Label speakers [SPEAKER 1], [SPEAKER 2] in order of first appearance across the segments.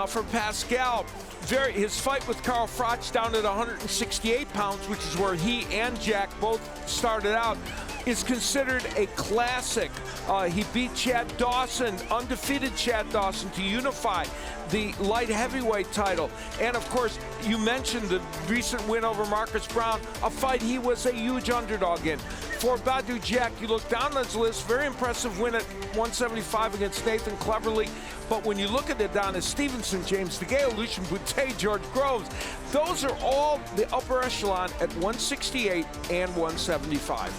[SPEAKER 1] for Pascal. His fight with Carl Froch down at 168 pounds, which is where he and Jack both started out, is considered a classic. He beat Chad Dawson, undefeated Chad Dawson, to unify the light heavyweight title. And of course, you mentioned the recent win over Marcus Brown, a fight he was a huge underdog in. For Badou Jack, you look down on his list, very impressive win at 175 against Nathan Cleverly. But when you look at Adonis Stevenson, James DeGale, Lucian Boutte, George Groves, those are all the upper echelon at 168 and 175.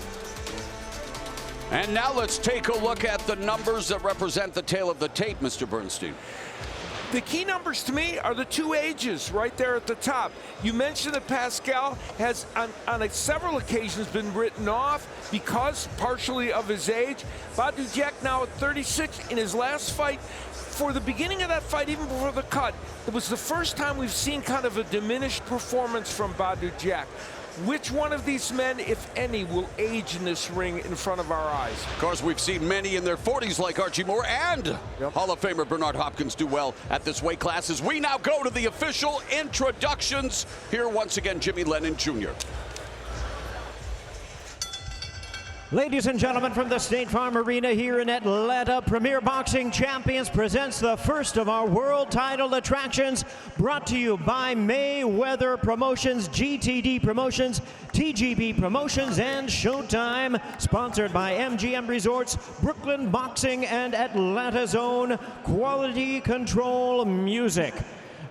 [SPEAKER 2] And now let's take a look at the numbers that represent the tail of the tape, Mr. Bernstein.
[SPEAKER 1] The key numbers to me are the two ages right there at the top. You mentioned that Pascal has on several occasions been written off because partially of his age. Badou Jack now at 36 in his last fight. For the beginning of that fight, even before the cut, it was the first time we've seen kind of a diminished performance from Badou Jack. Which one of these men, if any, will age in this ring in front of our eyes?
[SPEAKER 2] Of course, we've seen many in their 40s like Archie Moore and Hall of Famer Bernard Hopkins do well at this weight class. As we now go to the official introductions. Here once again, Jimmy Lennon Jr.
[SPEAKER 3] Ladies and gentlemen, from the State Farm Arena here in Atlanta, Premier Boxing Champions presents the first of our world title attractions, brought to you by Mayweather Promotions, GTD Promotions, TGB Promotions, and Showtime. Sponsored by MGM Resorts, Brooklyn Boxing, and Atlanta's own Quality Control Music.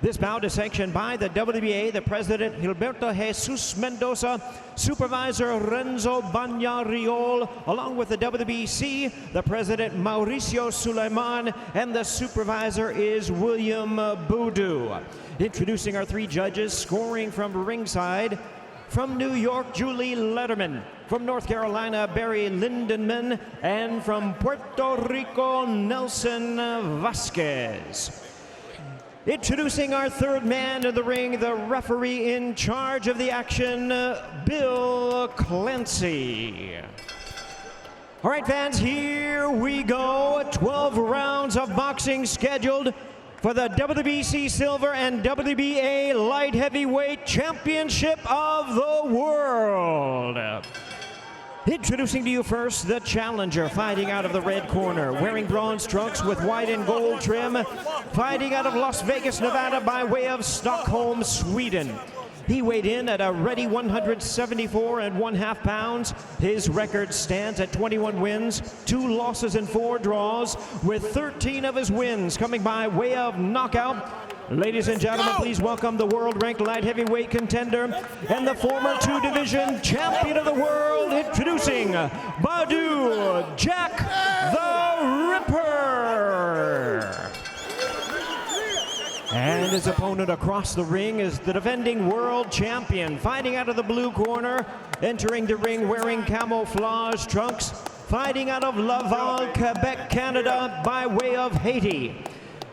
[SPEAKER 3] This bout is sanctioned by the WBA, the President Gilberto Jesus Mendoza, Supervisor Renzo Bagnariol, along with the WBC, the President Mauricio Suleiman, and the Supervisor is William Badou. Introducing our three judges, scoring from ringside, from New York, Julie Letterman. From North Carolina, Barry Lindenman. And from Puerto Rico, Nelson Vasquez. Introducing our third man in the ring, the referee in charge of the action, Bill Clancy. All right, fans, here we go. 12 rounds of boxing scheduled for the WBC Silver and WBA Light Heavyweight Championship of the World. Introducing to you first, the challenger, fighting out of the red corner, wearing bronze trunks with white and gold trim, fighting out of Las Vegas, Nevada by way of Stockholm, Sweden. He weighed in at a ready 174 1/2 pounds. His record stands at 21 wins, 2 losses and 4 draws, with 13 of his wins coming by way of knockout. Ladies and gentlemen, please welcome the world-ranked light heavyweight contender and the former 2-division champion of the world, introducing Badou Jack the Ripper. And his opponent across the ring is the defending world champion, fighting out of the blue corner, entering the ring wearing camouflage trunks, fighting out of Laval, Quebec, Canada by way of Haiti.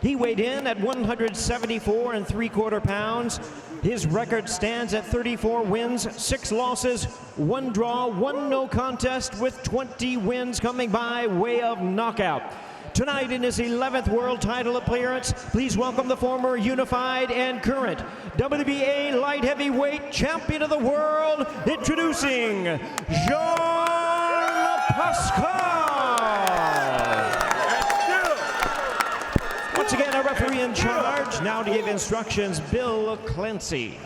[SPEAKER 3] He weighed in at 174 3/4 pounds. His record stands at 34 wins, 6 losses, 1 draw, 1 no contest, with 20 wins coming by way of knockout. Tonight in his 11th world title appearance, please welcome the former unified and current WBA light heavyweight champion of the world, introducing Jean Pascal. Once again, our referee in charge, now to give instructions, Bill Clancy.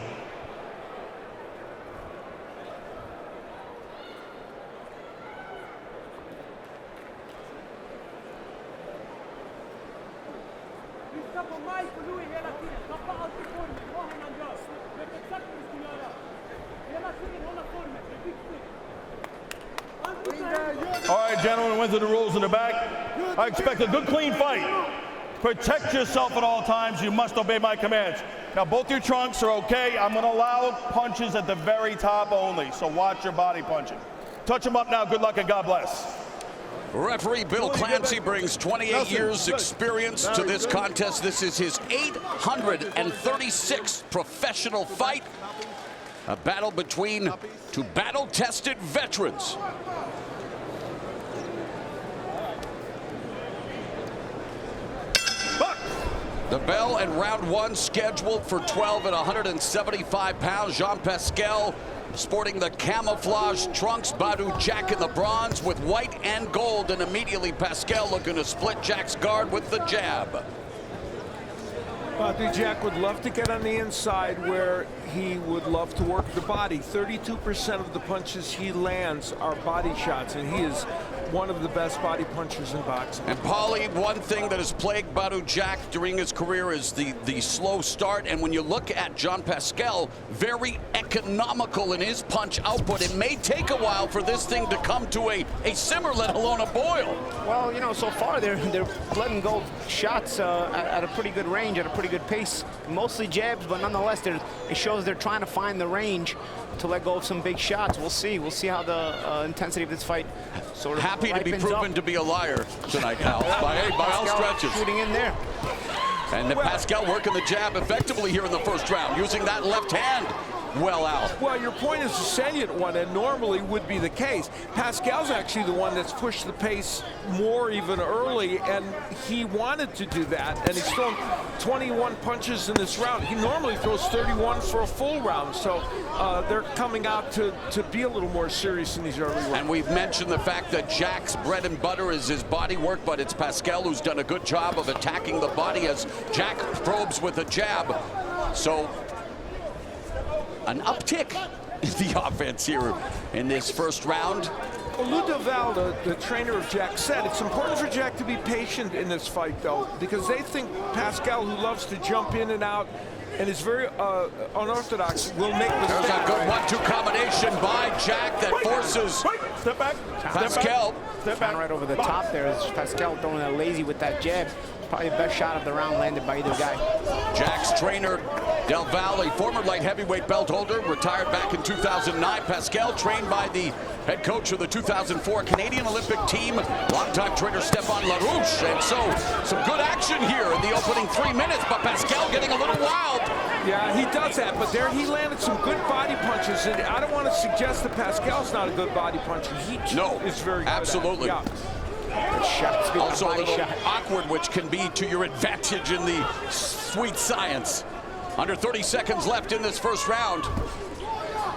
[SPEAKER 4] All right, gentlemen, went through the rules in the back. I expect a good, clean fight. Protect yourself at all times. You must obey my commands. Now, both your trunks are okay. I'm going to allow punches at the very top only, so watch your body punching. Touch them up now. Good luck and God bless.
[SPEAKER 2] Referee Bill Clancy brings 28 years experience to this contest. This is his 836th professional fight. A battle between two battle-tested veterans. The bell and round one scheduled for 12 at 175 pounds. Jean Pascal sporting the camouflage trunks. Badou Jack in the bronze with white and gold. And immediately Pascal looking to split Jack's guard with the jab.
[SPEAKER 1] Badou Jack would love to get on the inside where he would love to work the body. 32% of the punches he lands are body shots, and he is one of the best body punchers in boxing.
[SPEAKER 2] And Paulie, one thing that has plagued Badou Jack during his career is the slow start. And when you look at Jean Pascal, very economical in his punch output. It may take a while for this thing to come to a simmer, let alone a boil.
[SPEAKER 5] Well, you know, so far they're letting go shots at a pretty good range, at a pretty good pace. Mostly jabs, but nonetheless, it shows they're trying to find the range to let go of some big shots. We'll see. We'll see how the intensity of this fight sort of
[SPEAKER 2] happy to be proven to be a liar tonight, Cal. by all stretches.
[SPEAKER 5] Shooting in there.
[SPEAKER 2] And Pascal working the jab effectively here in the first round, using that left hand well out.
[SPEAKER 1] Well, your point is a salient one, and normally would be the case. Pascal's actually the one that's pushed the pace more even early, and he wanted to do that, and he's thrown 21 punches in this round. He normally throws 31 for a full round, so they're coming out to be a little more serious in these early rounds.
[SPEAKER 2] And we've mentioned the fact that Jack's bread and butter is his body work, but it's Pascal who's done a good job of attacking the body as Jack probes with a jab. So an uptick in the offense here in this first round.
[SPEAKER 1] Lou DeVal, the trainer of Jack, said it's important for Jack to be patient in this fight, though, because they think Pascal, who loves to jump in and out and is very unorthodox, will make mistakes.
[SPEAKER 2] There's a good 1-2 combination by Jack that forces
[SPEAKER 4] Step back.
[SPEAKER 2] Pascal.
[SPEAKER 4] Step back.
[SPEAKER 5] Right over the top there is Pascal throwing that lazy with that jab. Probably the best shot of the round landed by either guy.
[SPEAKER 2] Jack's trainer, Del Valle, former light heavyweight belt holder, retired back in 2009. Pascal trained by the head coach of the 2004 Canadian Olympic team, longtime trainer Stéphane Larouche. And so, some good action here in the opening 3 minutes, but Pascal getting a little wild.
[SPEAKER 1] Yeah, he does that, but there he landed some good body punches, and I don't want to suggest that Pascal's not a good body puncher. He is very good.
[SPEAKER 2] Absolutely.
[SPEAKER 1] Yeah.
[SPEAKER 2] Also a little awkward, which can be to your advantage in the sweet science. Under 30 seconds left in this first round.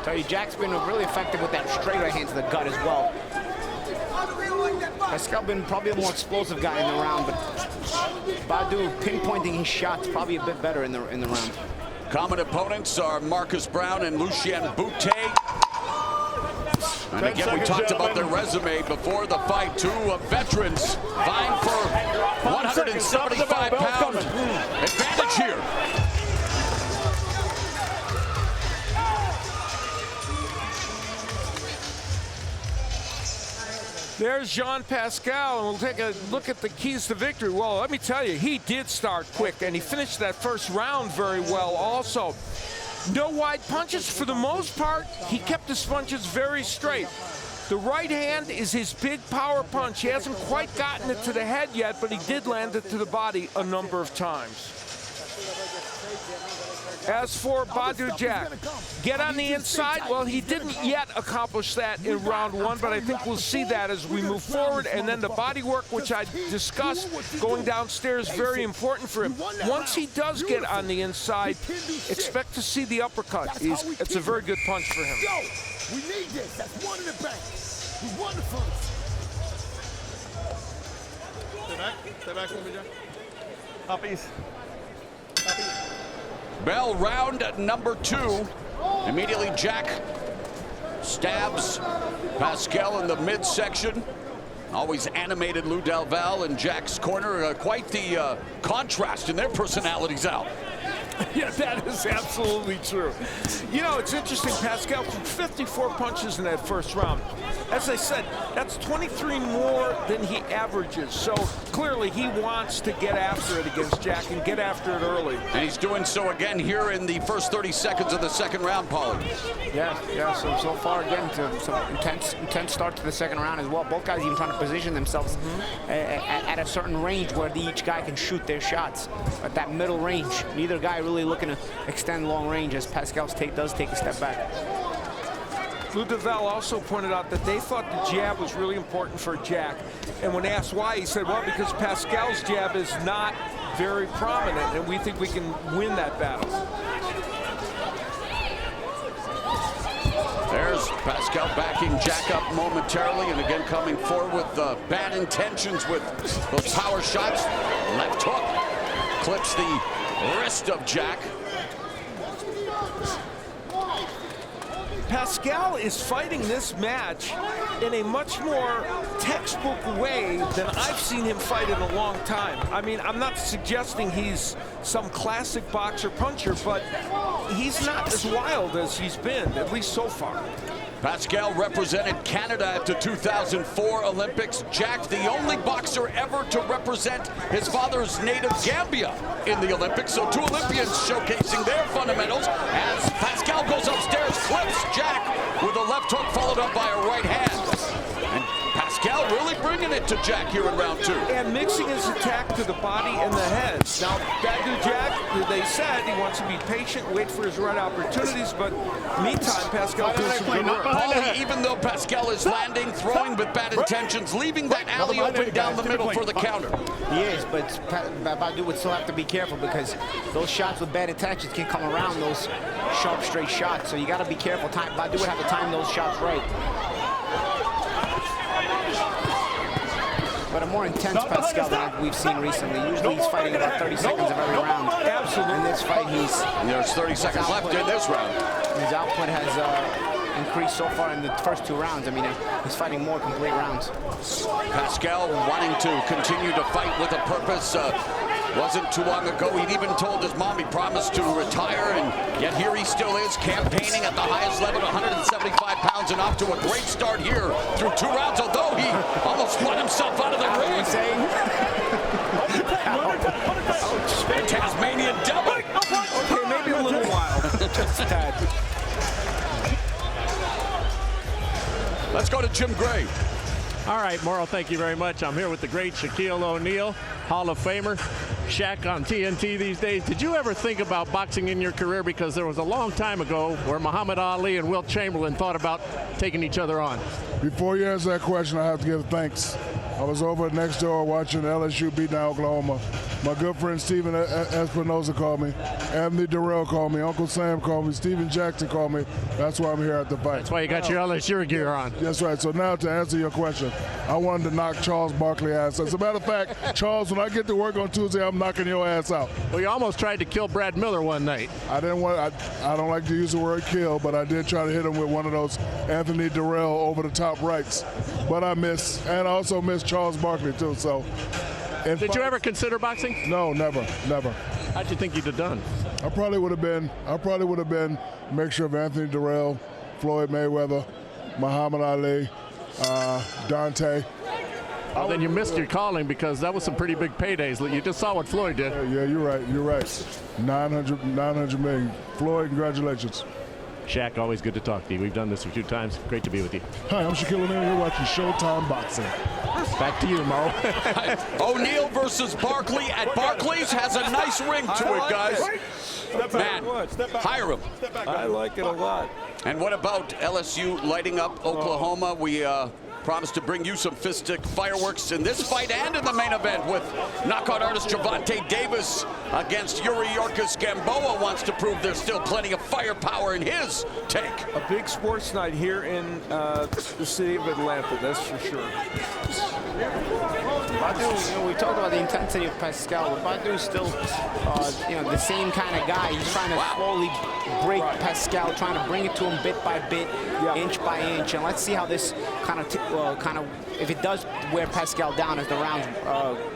[SPEAKER 5] Tell you, Jack's been really effective with that straight right hand to the gut as well. Pascal been probably a more explosive guy in the round, but Badou pinpointing his shots probably a bit better in the round.
[SPEAKER 2] Common opponents are Marcus Brown and Lucien Boutte. And again, we talked about their resume before the fight. Two veterans vying for 175-pound advantage here.
[SPEAKER 1] There's Jean Pascal, and we'll take a look at the keys to victory. Well, let me tell you, he did start quick, and he finished that first round very well also. No wide punches for the most part. He kept his punches very straight. The right hand is his big power punch. He hasn't quite gotten it to the head yet, but he did land it to the body a number of times. As for Badou Jack, get on the inside. Well, he didn't yet accomplish that in round one, but I think we'll see that as we move forward. And then the body work, which I discussed, going downstairs, very important for him. Once he does get on the inside, expect to see the uppercut. It's a very good punch for him.
[SPEAKER 6] Yo, we need this. That's one in the bank. We won the first.
[SPEAKER 4] Stay back, Jack. Uppies.
[SPEAKER 2] Bell round number 2. Immediately Jack stabs Pascal in the midsection. Always animated Lou Del Valle in Jack's corner. Quite the contrast in their personalities out.
[SPEAKER 1] Yeah, that is absolutely true. You know, it's interesting. Pascal threw 54 punches in that first round. As I said, that's 23 more than he averages. So clearly he wants to get after it against Jack and get after it early.
[SPEAKER 2] And he's doing so again here in the first 30 seconds of the second round, Paulie.
[SPEAKER 5] Yeah. So far again, some intense start to the second round as well. Both guys even trying to position themselves at a certain range where each guy can shoot their shots. At that middle range, neither guy really looking to extend long range as Pascal does take a step back.
[SPEAKER 1] Lou DeVal also pointed out that they thought the jab was really important for Jack. And when asked why, he said, well, because Pascal's jab is not very prominent, and we think we can win that battle.
[SPEAKER 2] There's Pascal backing Jack up momentarily, and again coming forward with bad intentions with those power shots. Left hook clips the wrist of Jack.
[SPEAKER 1] Pascal is fighting this match in a much more textbook way than I've seen him fight in a long time. I mean, I'm not suggesting he's some classic boxer puncher, but he's not as wild as he's been, at least so far.
[SPEAKER 2] Pascal represented Canada at the 2004 Olympics. Jack, the only boxer ever to represent his father's native Gambia in the Olympics. So two Olympians showcasing their fundamentals as Pascal goes upstairs, clips Jack with a left hook followed up by a right hand. And Pascal really bringing it to Jack here in round 2.
[SPEAKER 1] And mixing his attack to the body and the head. Now, Badou Jack, they said he wants to be patient, wait for his right opportunities, but meantime, Pascal doing some good work.
[SPEAKER 2] Paulie, even though Pascal is landing, throwing with bad intentions, leaving that alley open down the middle for the counter.
[SPEAKER 5] He is, but Badou would still have to be careful because those shots with bad intentions can come around those sharp, straight shots. So you got to be careful. Badou would have to time those shots right. But a more intense Pascal than we've seen recently. Usually he's fighting about 30 seconds of every round.
[SPEAKER 1] Absolutely.
[SPEAKER 5] In this fight,
[SPEAKER 2] there's 30 seconds left in this round.
[SPEAKER 5] His output has increased so far in the first 2 rounds. I mean, he's fighting more complete rounds.
[SPEAKER 2] Pascal wanting to continue to fight with a purpose. Wasn't too long ago, he'd even told his mom he promised to retire, and yet here he still is, campaigning at the highest level at 175 pounds and off to a great start here through 2 rounds, although he almost spun himself out of the ring. A Tasmanian devil.
[SPEAKER 1] Okay, maybe a little wild. Just a tad.
[SPEAKER 2] Let's go to Jim Gray.
[SPEAKER 7] All right, Morrow, thank you very much. I'm here with the great Shaquille O'Neal, Hall of Famer. Shaq on TNT these days. Did you ever think about boxing in your career? Because there was a long time ago where Muhammad Ali and Wilt Chamberlain thought about taking each other on.
[SPEAKER 8] Before you answer that question, I have to give thanks. I was over next door watching LSU beat down Oklahoma. My good friend Steven Espinoza called me. Anthony Durrell called me. Uncle Sam called me. Steven Jackson called me. That's why I'm here at the fight.
[SPEAKER 7] That's why you got your LSU gear on.
[SPEAKER 8] That's right. So now to answer your question, I wanted to knock Charles Barkley ass. As a matter of fact, Charles, when I get to work on Tuesday, I'm knocking your ass out.
[SPEAKER 7] Well, you almost tried to kill Brad Miller one night.
[SPEAKER 8] I didn't want. I don't like to use the word kill, but I did try to hit him with one of those Anthony Durrell over-the-top rights. But I missed, and I also missed Charles Barkley too. So.
[SPEAKER 7] Did you ever consider boxing?
[SPEAKER 8] No, never.
[SPEAKER 7] How'd you think you'd have done?
[SPEAKER 8] I probably would have been a mixture of Anthony Durrell, Floyd Mayweather, Muhammad Ali, Dante.
[SPEAKER 7] Well, then you missed your calling because that was some pretty big paydays. You just saw what Floyd did.
[SPEAKER 8] Yeah, you're right. 900 million. Floyd, congratulations.
[SPEAKER 7] Shaq, always good to talk to you. We've done this a few times. Great to be with you.
[SPEAKER 8] Hi, I'm Shaquille O'Neal. You're watching Showtime Boxing.
[SPEAKER 7] Back to you, Mo.
[SPEAKER 2] O'Neal versus Barkley at Barclays has a nice ring to it, guys. Man, hire him.
[SPEAKER 1] I like it a lot.
[SPEAKER 2] And what about LSU lighting up Oklahoma? We promised to bring you some fistic fireworks in this fight and in the main event with knockout artist Gervonta Davis against Yuri Yorkis. Gamboa wants to prove there's still plenty of firepower in his tank.
[SPEAKER 1] A big sports night here in the city of Atlanta, that's for sure.
[SPEAKER 5] Badou, we talked about the intensity of Pascal, but Badou's still, the same kind of guy. He's trying to slowly break Pascal, trying to bring it to him bit by bit, inch by inch, and let's see how this kind of, if it does wear Pascal down as the rounds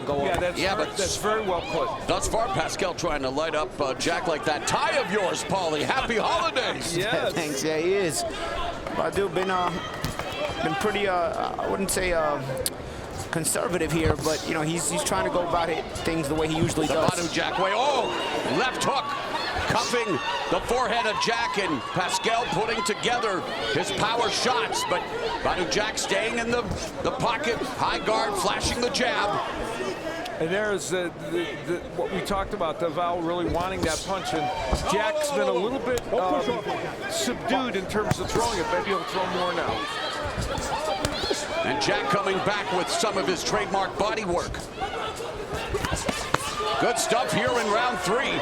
[SPEAKER 5] go on.
[SPEAKER 1] That's very well put.
[SPEAKER 2] Thus far, Pascal trying to light up Jack like that tie of yours, Paulie. Happy holidays.
[SPEAKER 1] Yes.
[SPEAKER 5] Thanks. Yeah, he is. Badou been pretty, I wouldn't say conservative here, but he's trying to go about things the way he usually does.
[SPEAKER 2] Badou Jack way. Oh, left hook. Cuffing the forehead of Jack, and Pascal putting together his power shots, but Badou Jack staying in the pocket, high guard, flashing the jab.
[SPEAKER 1] And there's what we talked about, the Val really wanting that punch, and Jack's been a little bit subdued in terms of throwing it. Maybe he'll throw more now.
[SPEAKER 2] And Jack coming back with some of his trademark body work. Good stuff here in round 3.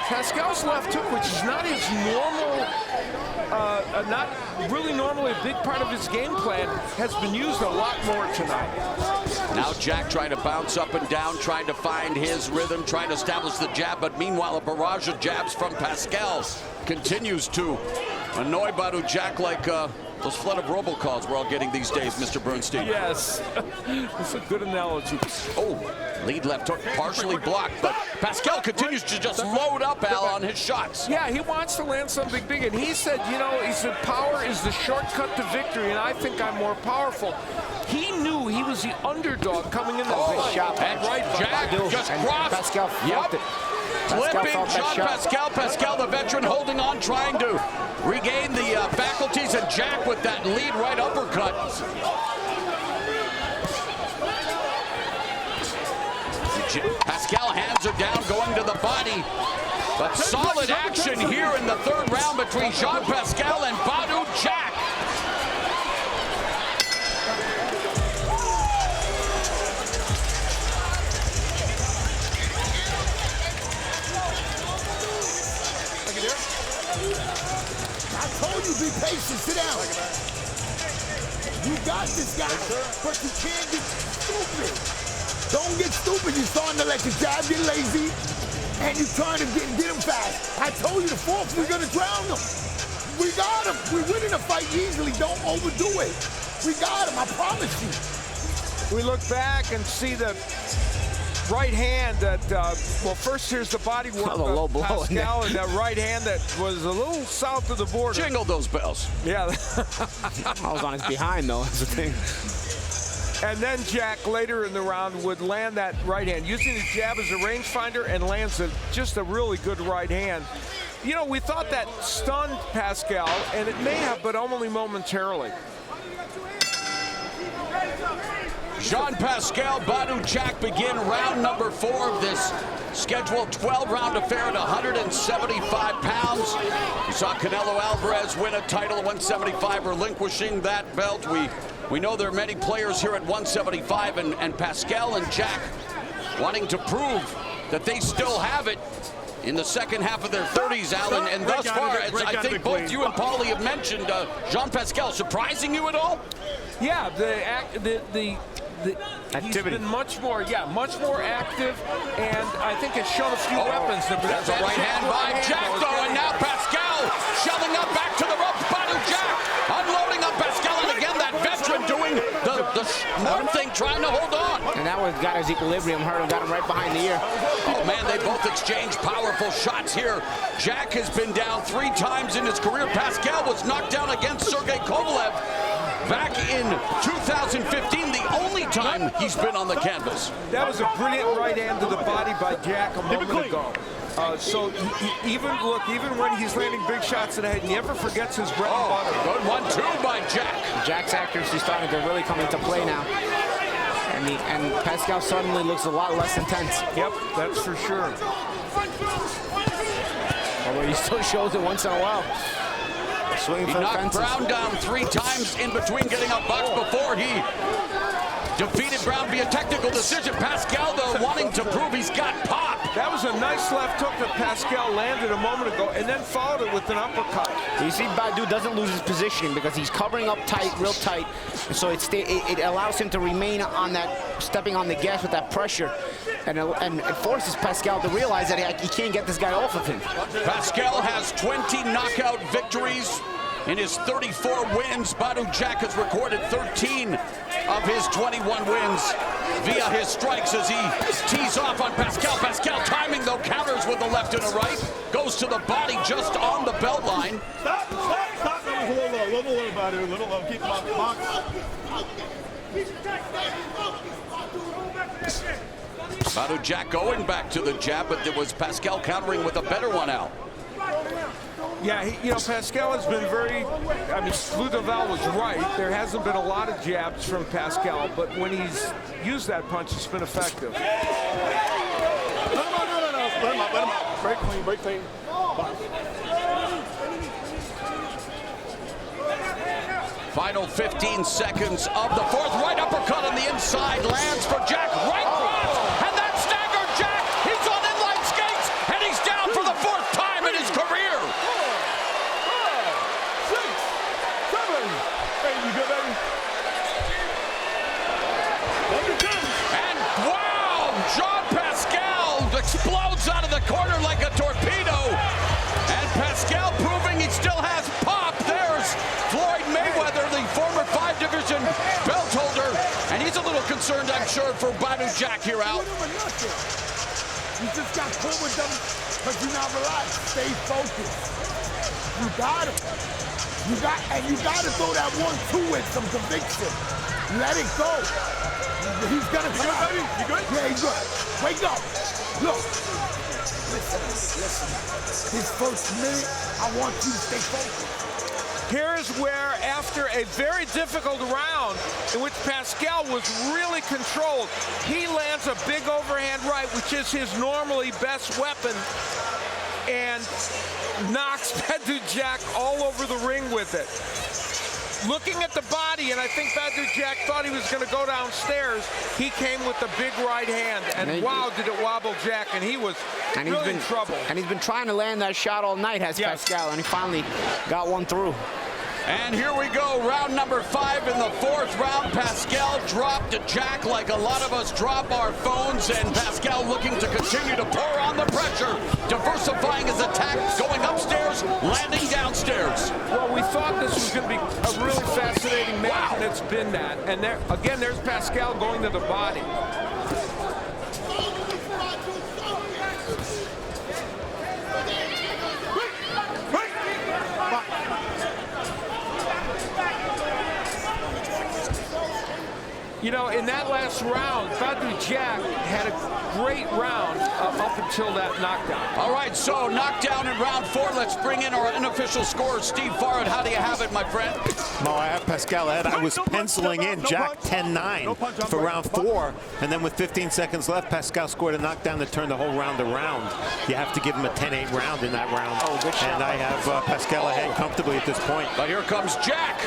[SPEAKER 1] Pascal's left hook, which is not his normal, not really normally a big part of his game plan, has been used a lot more tonight.
[SPEAKER 2] Now Jack trying to bounce up and down, trying to find his rhythm, trying to establish the jab, but meanwhile a barrage of jabs from Pascal continues to annoy Badou Jack like those flood of robocalls we're all getting these days, Mr. Bernstein.
[SPEAKER 1] Yes, that's a good analogy.
[SPEAKER 2] Oh, lead left hook partially blocked, but Pascal continues to just load up, Al, on his shots.
[SPEAKER 1] Yeah, he wants to land something big, and he said, you know, he said power is the shortcut to victory, and I think I'm more powerful. He knew he was the underdog coming in that
[SPEAKER 5] big shot.
[SPEAKER 2] And
[SPEAKER 1] right,
[SPEAKER 2] Jack
[SPEAKER 5] Badou.
[SPEAKER 2] just
[SPEAKER 5] And
[SPEAKER 2] crossed.
[SPEAKER 5] Pascal felt it.
[SPEAKER 2] Flipping
[SPEAKER 5] Pascal
[SPEAKER 2] Jean Pascal. Pascal, the veteran, holding on, trying to regain the faculties, and Jack with that lead right uppercut. Pascal hands are down, going to the body. But solid action here in the 3rd round between Jean Pascal and Badou Jack.
[SPEAKER 6] I told you, be patient. Sit down. You got this guy, but you can't get stupid. Don't get stupid. You're starting to let the jab get lazy, and you're trying to get him fast. I told you the 4th, we're going to drown him. We got him. We're winning the fight easily. Don't overdo it. We got him. I promise you.
[SPEAKER 1] We look back and see the right hand that, well, first here's the body work of Pascal, and that right hand that was a little south of the border.
[SPEAKER 2] Jingle those bells.
[SPEAKER 1] Yeah.
[SPEAKER 5] I was on his behind, though, that's the thing.
[SPEAKER 1] And then Jack, later in the round, would land that right hand, using his jab as a rangefinder, and lands just a really good right hand. You know, we thought that stunned Pascal, and it may have, but only momentarily.
[SPEAKER 2] Jean Pascal, Badou Jack begin round number 4 of this scheduled 12-round affair at 175 pounds. We saw Canelo Alvarez win a title at 175, relinquishing that belt. We know there are many players here at 175, and Pascal and Jack wanting to prove that they still have it in the second half of their 30s, Alan. And thus far, as I think both you and Paulie have mentioned, Jean Pascal, surprising you at all?
[SPEAKER 1] Yeah, he's been much more active, and I think it's shown a few weapons.
[SPEAKER 2] There's a right hand by Jack, though, and now Pascal shoving up back to the ropes. Badou Jack unloading up Pascal, and again that veteran doing the smart thing, trying to hold on.
[SPEAKER 5] And that one got his equilibrium hurt and got him right behind the ear.
[SPEAKER 2] Oh man, they both exchange powerful shots here. Jack has been down 3 times in his career. Pascal was knocked down against Sergey Kovalev back in 2015, the only time he's been on the canvas.
[SPEAKER 1] That was a brilliant right hand to the body by Jack a moment ago. So even when he's landing big shots in the head, he never forgets his bread and butter.
[SPEAKER 2] Good 1-2 by Jack.
[SPEAKER 5] Jack's accuracy is starting to really come into play now. And Pascal suddenly looks a lot less intense.
[SPEAKER 1] Yep, that's for sure.
[SPEAKER 5] Although he still shows it once in a while. Swinging
[SPEAKER 2] He
[SPEAKER 5] for the
[SPEAKER 2] knocked
[SPEAKER 5] fences.
[SPEAKER 2] Brown down 3 times in between getting up box before he defeated Brown via technical decision. Pascal, though, wanting to prove he's got pop.
[SPEAKER 1] That was a nice left hook that Pascal landed a moment ago, and then followed it with an uppercut.
[SPEAKER 5] You see, Badou doesn't lose his positioning because he's covering up tight, real tight, and so it allows him to remain on that, stepping on the gas with that pressure, and it forces Pascal to realize that he can't get this guy off of him.
[SPEAKER 2] Pascal has 20 knockout victories in his 34 wins. Badou Jack has recorded 13 of his 21 wins via his strikes as he tees off on Pascal. Pascal timing, though, counters with the left and a right. Goes to the body just on the belt line.
[SPEAKER 4] Stop. A little low, Badou. A little low. Keep him on the box.
[SPEAKER 2] Badou Jack going back to the jab, but there was Pascal countering with a better one out.
[SPEAKER 1] Yeah, Pascal has been very, Lou Duval was right. There hasn't been a lot of jabs from Pascal, but when he's used that punch, it's been effective.
[SPEAKER 4] No. Let him up. Break clean.
[SPEAKER 2] Final 15 seconds of the 4th. Right uppercut on the inside lands for Jack. Right cross, and that staggered concerned, I'm sure, for Badou Jack here, Al.
[SPEAKER 6] You just got pulled with them because you're not relaxed. Stay focused. You got him. You got to throw that 1-2 with some conviction. Let it go. He's gonna come out. Baby? You good? Yeah, he's good. Wake up. Look. Listen. This first minute, I want you to stay focused.
[SPEAKER 1] Here's where, after a very difficult round in which Pascal was really controlled, he lands a big overhand right, which is his normally best weapon, and knocks Badou Jack all over the ring with it. Looking at the body, and I think Badou Jack thought he was going to go downstairs, he came with the big right hand, and wow, did it wobble Jack, and he was really in trouble.
[SPEAKER 5] And he's been trying to land that shot all night, has Pascal, and he finally got one through.
[SPEAKER 2] And here we go, round number 5 in the 4th round. Pascal dropped Jack like a lot of us drop our phones, and Pascal looking to continue to pour on the pressure, diversifying his attack, going upstairs, landing downstairs.
[SPEAKER 1] Well, we thought this was going to be a really fascinating match, and it's been that. And there, again, there's Pascal going to the body. You know, in that last round, Badou Jack had a great round up until that knockdown.
[SPEAKER 2] All right, so knockdown in round 4. Let's bring in our unofficial score. Steve Farrad, how do you have it, my friend?
[SPEAKER 9] Mo, I have Pascal ahead. I was penciling in Jack 10-9 for round 4, and then with 15 seconds left, Pascal scored a knockdown that turned the whole round around. You have to give him a 10-8 round in that round.
[SPEAKER 5] Oh, good shot.
[SPEAKER 9] And I have Pascal ahead comfortably at this point.
[SPEAKER 2] But here comes Jack.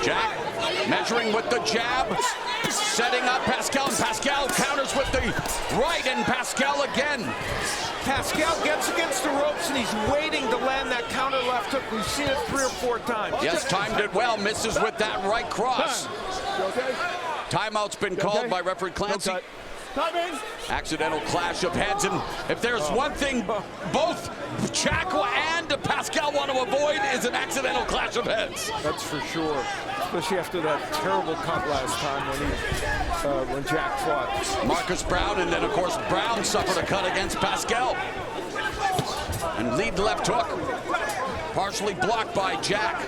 [SPEAKER 2] Jack measuring with the jab, setting up Pascal, and Pascal counters with the right, and Pascal again.
[SPEAKER 1] Pascal gets against the ropes, and he's waiting to land that counter left hook. We've seen it 3 or 4 times.
[SPEAKER 2] Yes, timed it well, misses with that right cross. Timeout's been called by referee Clancy. Accidental clash of heads, and if there's one thing both Jack and Pascal want to avoid is an accidental clash of heads.
[SPEAKER 1] That's for sure, especially after that terrible cut last time when Jack fought.
[SPEAKER 2] Marcus Brown, and then of course Brown suffered a cut against Pascal. And lead left hook, partially blocked by Jack.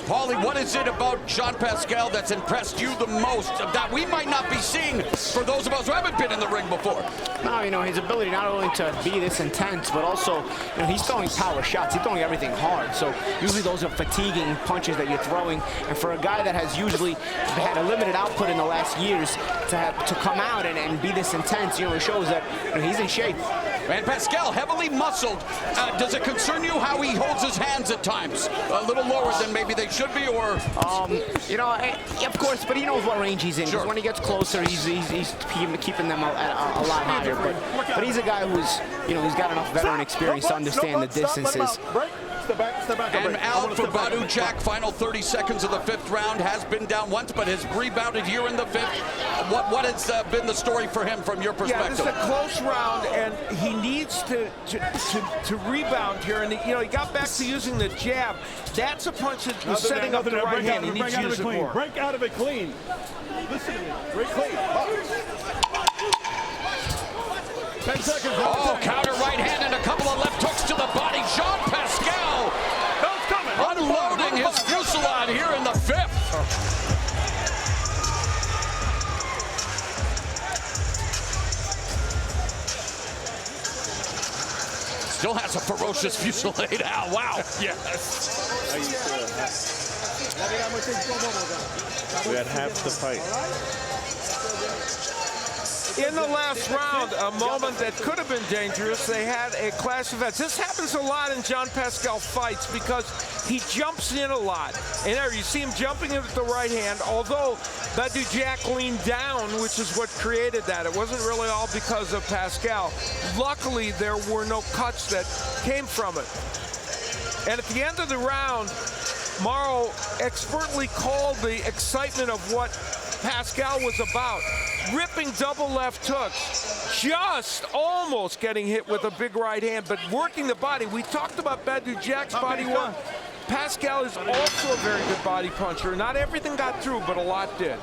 [SPEAKER 2] Paulie, what is it about Jean Pascal that's impressed you the most that we might not be seeing for those of us who haven't been in the ring before?
[SPEAKER 5] No, you know, his ability not only to be this intense, but also, you know, he's throwing power shots. He's throwing everything hard. So usually those are fatiguing punches that you're throwing. And for a guy that has usually had a limited output in the last years to come out and be this intense, you know, it shows that, you know, he's in shape.
[SPEAKER 2] And Pascal, heavily muscled. Does it concern you how he holds his hands at times? A little lower than maybe they should be, or?
[SPEAKER 5] You know, of course, but he knows what range he's in. Sure. When he gets closer, he's keeping them at a lot higher. But he's a guy who's, you know, he's got enough veteran experience to understand the distances.
[SPEAKER 4] Step back.
[SPEAKER 2] And Al, for Badou Jack, final 30 seconds of the 5th round, has been down once, but has rebounded here in the 5th. What has been the story for him from your perspective?
[SPEAKER 1] Yeah, this is a close round, and he needs to rebound here. And you know, he got back to using the jab. That's a punch that was setting up the right hand. He needs to use it more.
[SPEAKER 4] Break out of it clean. Listen to me. Break clean. 10 seconds.
[SPEAKER 2] Oh, counter right hand and a couple of left hooks to the body. Jean Pascal unloading his fusillade here in the 5th. Still has a ferocious fusillade. Al, wow.
[SPEAKER 4] Yes.
[SPEAKER 7] We had half the fight.
[SPEAKER 1] In the last round, a moment that could have been dangerous, they had a clash of heads. This happens a lot in Jean Pascal fights because he jumps in a lot. And there you see him jumping in with the right hand, although Badou Jack leaned down, which is what created that. It wasn't really all because of Pascal. Luckily, there were no cuts that came from it. And at the end of the round, Morrow expertly called the excitement of what Pascal was about. Ripping double left hooks, just almost getting hit with a big right hand, but working the body. We talked about Badou Jack's body work. Pascal is also a very good body puncher. Not everything got through, but a lot did.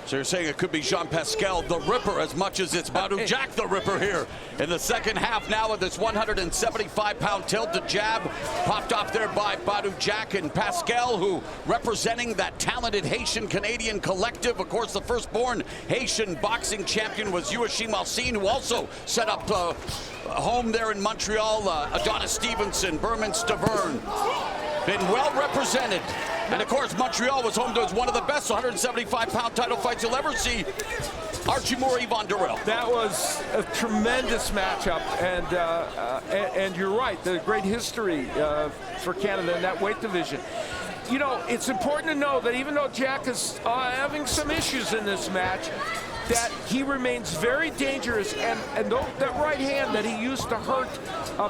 [SPEAKER 2] So you're saying it could be Jean Pascal the Ripper as much as it's Badou Jack the Ripper here in the second half now with this 175-pound tilt. The jab popped off there by Badou Jack, and Pascal, who representing that talented Haitian-Canadian collective. Of course, the firstborn Haitian boxing champion was Yoshim Alcine, who also set up a home there in Montreal. Adonis Stevenson, Berman Stavern. Been well represented. And of course, Montreal was home to one of the best 175-pound title fights you'll ever see. Archie Moore, Yvon Durrell.
[SPEAKER 1] That was a tremendous matchup, and you're right, the great history for Canada in that weight division. You know, it's important to know that even though Jack is having some issues in this match, that he remains very dangerous, and that right hand that he used to hurt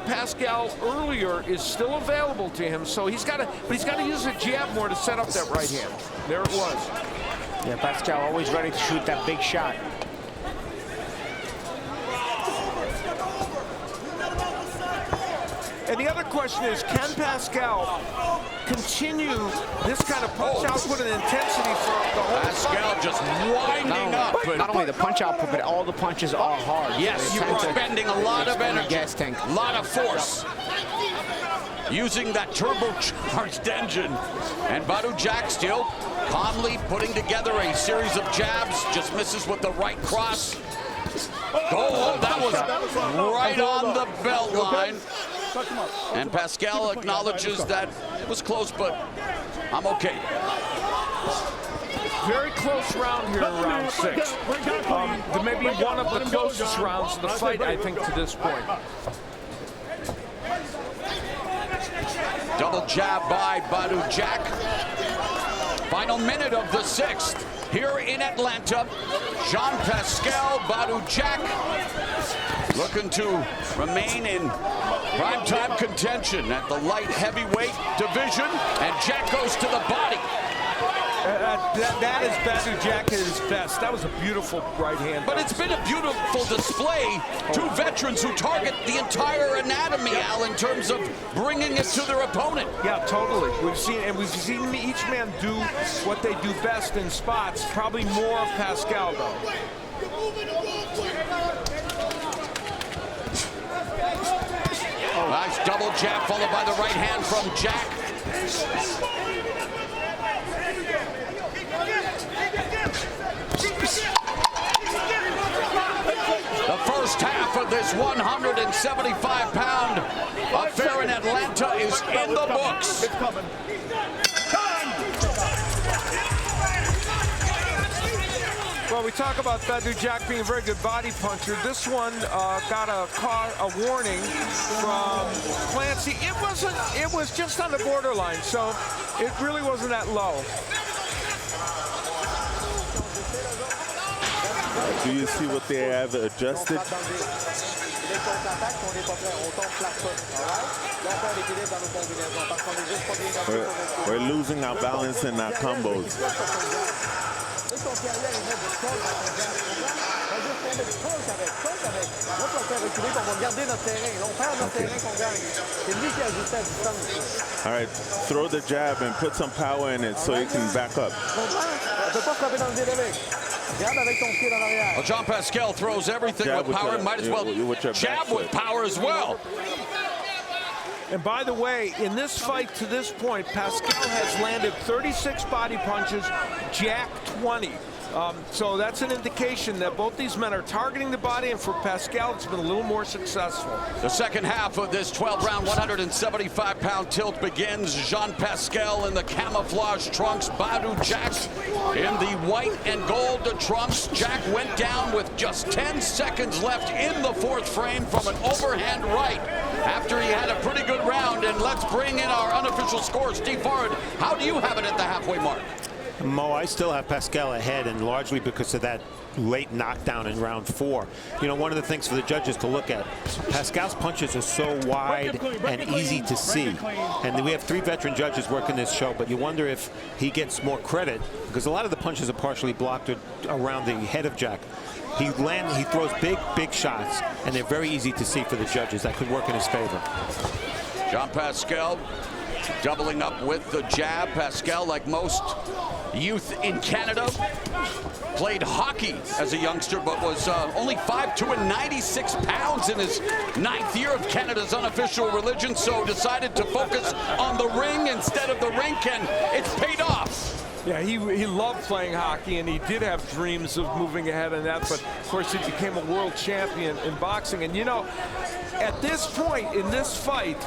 [SPEAKER 1] Pascal earlier is still available to him. So he's got to use a jab more to set up that right hand. There it was.
[SPEAKER 5] Yeah, Pascal always ready to shoot that big shot.
[SPEAKER 1] And the other question is, can Pascal continue this kind of punch output and intensity for the whole
[SPEAKER 2] Pascal
[SPEAKER 1] fight?
[SPEAKER 2] just winding up.
[SPEAKER 5] Not only the punch output, but all the punches are hard.
[SPEAKER 2] Yes, you're spending a lot of energy,
[SPEAKER 5] gas tank,
[SPEAKER 2] a lot of force. Using that turbocharged engine. And Badou Jack still calmly putting together a series of jabs, just misses with the right cross. Oh, that was right on the belt line. And Pascal acknowledges that it was close, but I'm okay.
[SPEAKER 1] Very close round here in round 6. Maybe one of the closest rounds of the fight, I think, to this point.
[SPEAKER 2] Double jab by Badou Jack. Final minute of the 6th here in Atlanta. Jean Pascal, Badou Jack looking to remain in primetime contention at the light heavyweight division, and Jack goes to the body.
[SPEAKER 1] That is Badou Jack at his best. That was a beautiful right hand.
[SPEAKER 2] But it's been a beautiful display. Two veterans who target the entire anatomy, Al, in terms of bringing it to their opponent.
[SPEAKER 1] Yeah, totally. We've seen each man do what they do best in spots. Probably more of Pascal, though.
[SPEAKER 2] Nice double jab followed by the right hand from Jack. The first half of this 175-pound affair in Atlanta is in the books.
[SPEAKER 1] Well, we talk about Badou Jack being a very good body puncher. This one got a warning from Clancy. It was just on the borderline, so it really wasn't that low.
[SPEAKER 10] Do you see what they have adjusted? We're losing our balance in our combos. All right, throw the jab and put some power in it so you can back up.
[SPEAKER 2] Well, Jean Pascal throws everything with power. Might as well jab with power as well.
[SPEAKER 1] And by the way, in this fight to this point, Pascal has landed 36 body punches, Jack 20. So that's an indication that both these men are targeting the body, and for Pascal, it's been a little more successful.
[SPEAKER 2] The second half of this 12-round, 175-pound tilt begins. Jean Pascal in the camouflage trunks, Badou Jack in the white and gold trunks. Jack went down with just 10 seconds left in the 4th frame from an overhand right after he had a pretty good round. And let's bring in our unofficial scores. Steve Forward, how do you have it at the halfway mark?
[SPEAKER 9] Mo, I still have Pascal ahead, and largely because of that late knockdown in round 4. You know, one of the things for the judges to look at, Pascal's punches are so wide and easy to see. And we have 3 veteran judges working this show, but you wonder if he gets more credit, because a lot of the punches are partially blocked around the head of Jack. He throws big shots, and they're very easy to see for the judges. That could work in his favor.
[SPEAKER 2] Jean Pascal Doubling up with the jab. Pascal, like most youth in Canada, played hockey as a youngster, but was only 5'2" and 96 pounds in his 9th year of Canada's unofficial religion, so decided to focus on the ring instead of the rink, and it's paid off.
[SPEAKER 1] Yeah, he loved playing hockey, and he did have dreams of moving ahead in that, but of course he became a world champion in boxing. And you know, at this point in this fight,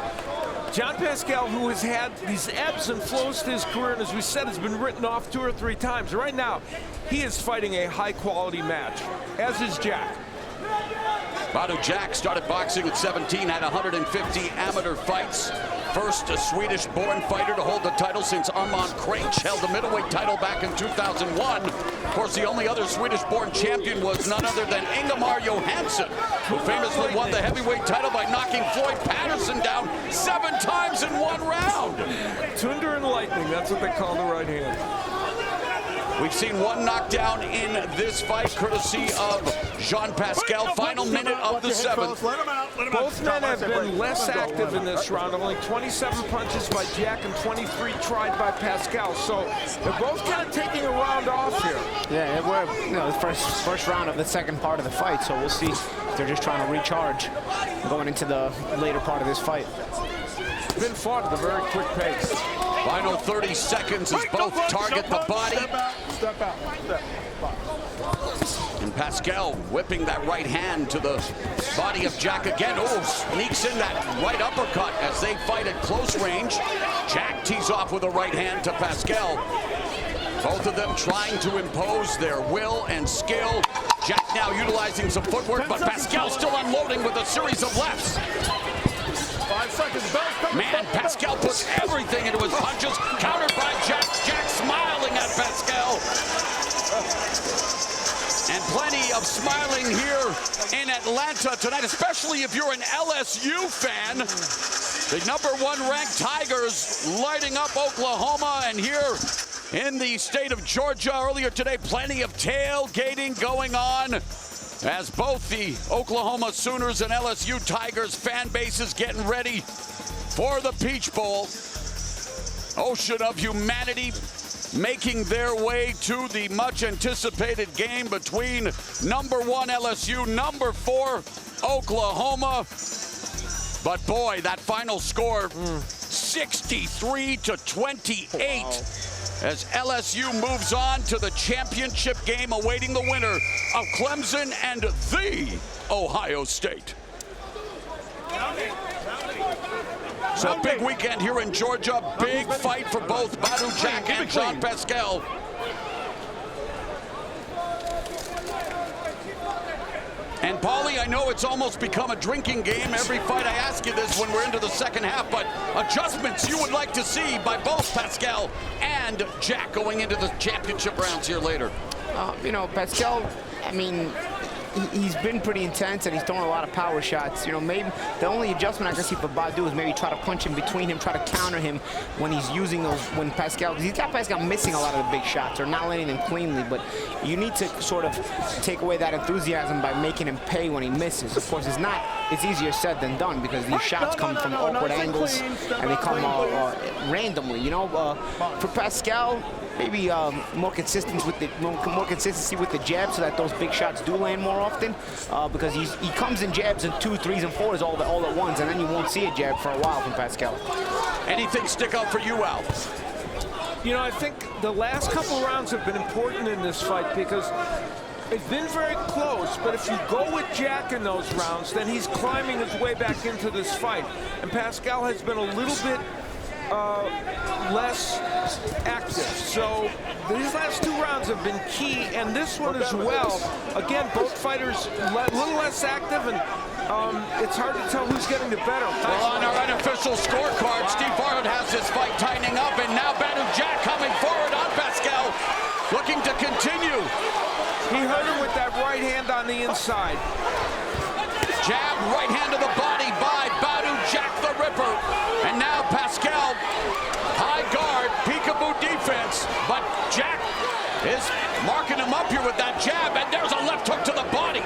[SPEAKER 1] John Pascal, who has had these ebbs and flows to his career, and as we said, has been written off 2 or 3 times. Right now, he is fighting a high-quality match, as is Jack.
[SPEAKER 2] Badou Jack started boxing at 17, had 150 amateur fights. First Swedish born fighter to hold the title since Armand Cranch held the middleweight title back in 2001. Of course, the only other Swedish born champion was none other than Ingemar Johansson, who famously won the heavyweight title by knocking Floyd Patterson down 7 times in 1 round.
[SPEAKER 1] Thunder and lightning, that's what they call the right hand.
[SPEAKER 2] We've seen 1 knockdown in this fight, courtesy of Jean Pascal. Final minute of the 7th.
[SPEAKER 1] Both men have been less active in this round. Only 27 punches by Jack and 23 tried by Pascal. So they're both kind of taking a round off here.
[SPEAKER 5] Yeah, we're the first round of the second part of the fight. So we'll see if they're just trying to recharge going into the later part of this fight.
[SPEAKER 1] It's been fought at a very quick pace.
[SPEAKER 2] Final 30 seconds as both target the body.
[SPEAKER 4] Step out.
[SPEAKER 2] And Pascal whipping that right hand to the body of Jack again. Oh, sneaks in that right uppercut as they fight at close range. Jack tees off with a right hand to Pascal. Both of them trying to impose their will and skill. Jack now utilizing some footwork, but Pascal still unloading with a series of lefts.
[SPEAKER 4] 5 seconds.
[SPEAKER 2] Man, Pascal puts everything into his punches, countered by Jack. Jack smiling at Pascal. And plenty of smiling here in Atlanta tonight, especially if you're an LSU fan. The #1 ranked Tigers lighting up Oklahoma, and here in the state of Georgia earlier today, plenty of tailgating going on as both the Oklahoma Sooners and LSU Tigers fan bases getting ready for the Peach Bowl. Ocean of humanity making their way to the much anticipated game between #1 LSU, #4 Oklahoma. But boy, that final score, 63-28. As LSU moves on to the championship game, awaiting the winner of Clemson and the Ohio State. So big weekend here in Georgia, big fight for both Badou Jack and Jean Pascal. And Paulie, I know it's almost become a drinking game. Every fight I ask you this when we're into the second half, but adjustments you would like to see by both Pascal and Jack going into the championship rounds here later.
[SPEAKER 5] You know, Pascal, I mean, he's been pretty intense and he's throwing a lot of power shots. You know, maybe the only adjustment I can see for Badou is maybe try to punch in between him, try to counter him when he's using those, when Pascal, he's got Pascal missing a lot of the big shots or not letting them cleanly, but you need to sort of take away that enthusiasm by making him pay when he misses. Of course, it's easier said than done because these shots come from awkward angles and they come randomly, you know. For Pascal, maybe more consistency with the jab so that those big shots do land more often, because he comes in jabs in 2, 3s, and 4s all at once, and then you won't see a jab for a while from Pascal.
[SPEAKER 2] Anything stick out for you, Al?
[SPEAKER 1] You know, I think the last couple rounds have been important in this fight because it's been very close, but if you go with Jack in those rounds, then he's climbing his way back into this fight. And Pascal has been a little bit less active. So these last 2 rounds have been key, and this one as well. Again, both fighters a little less active, and it's hard to tell who's getting the better.
[SPEAKER 2] Well, on our unofficial scorecard, Steve Farhood has this fight tightening up, and now Badou Jack coming forward on Pascal, looking to continue.
[SPEAKER 1] He hurt him with that right hand on the inside.
[SPEAKER 2] Jab, right hand to the body by Badou Jack the Ripper. And now Pascal, high guard, peekaboo defense, but Jack is marking him up here with that jab, and there's a left hook to the body.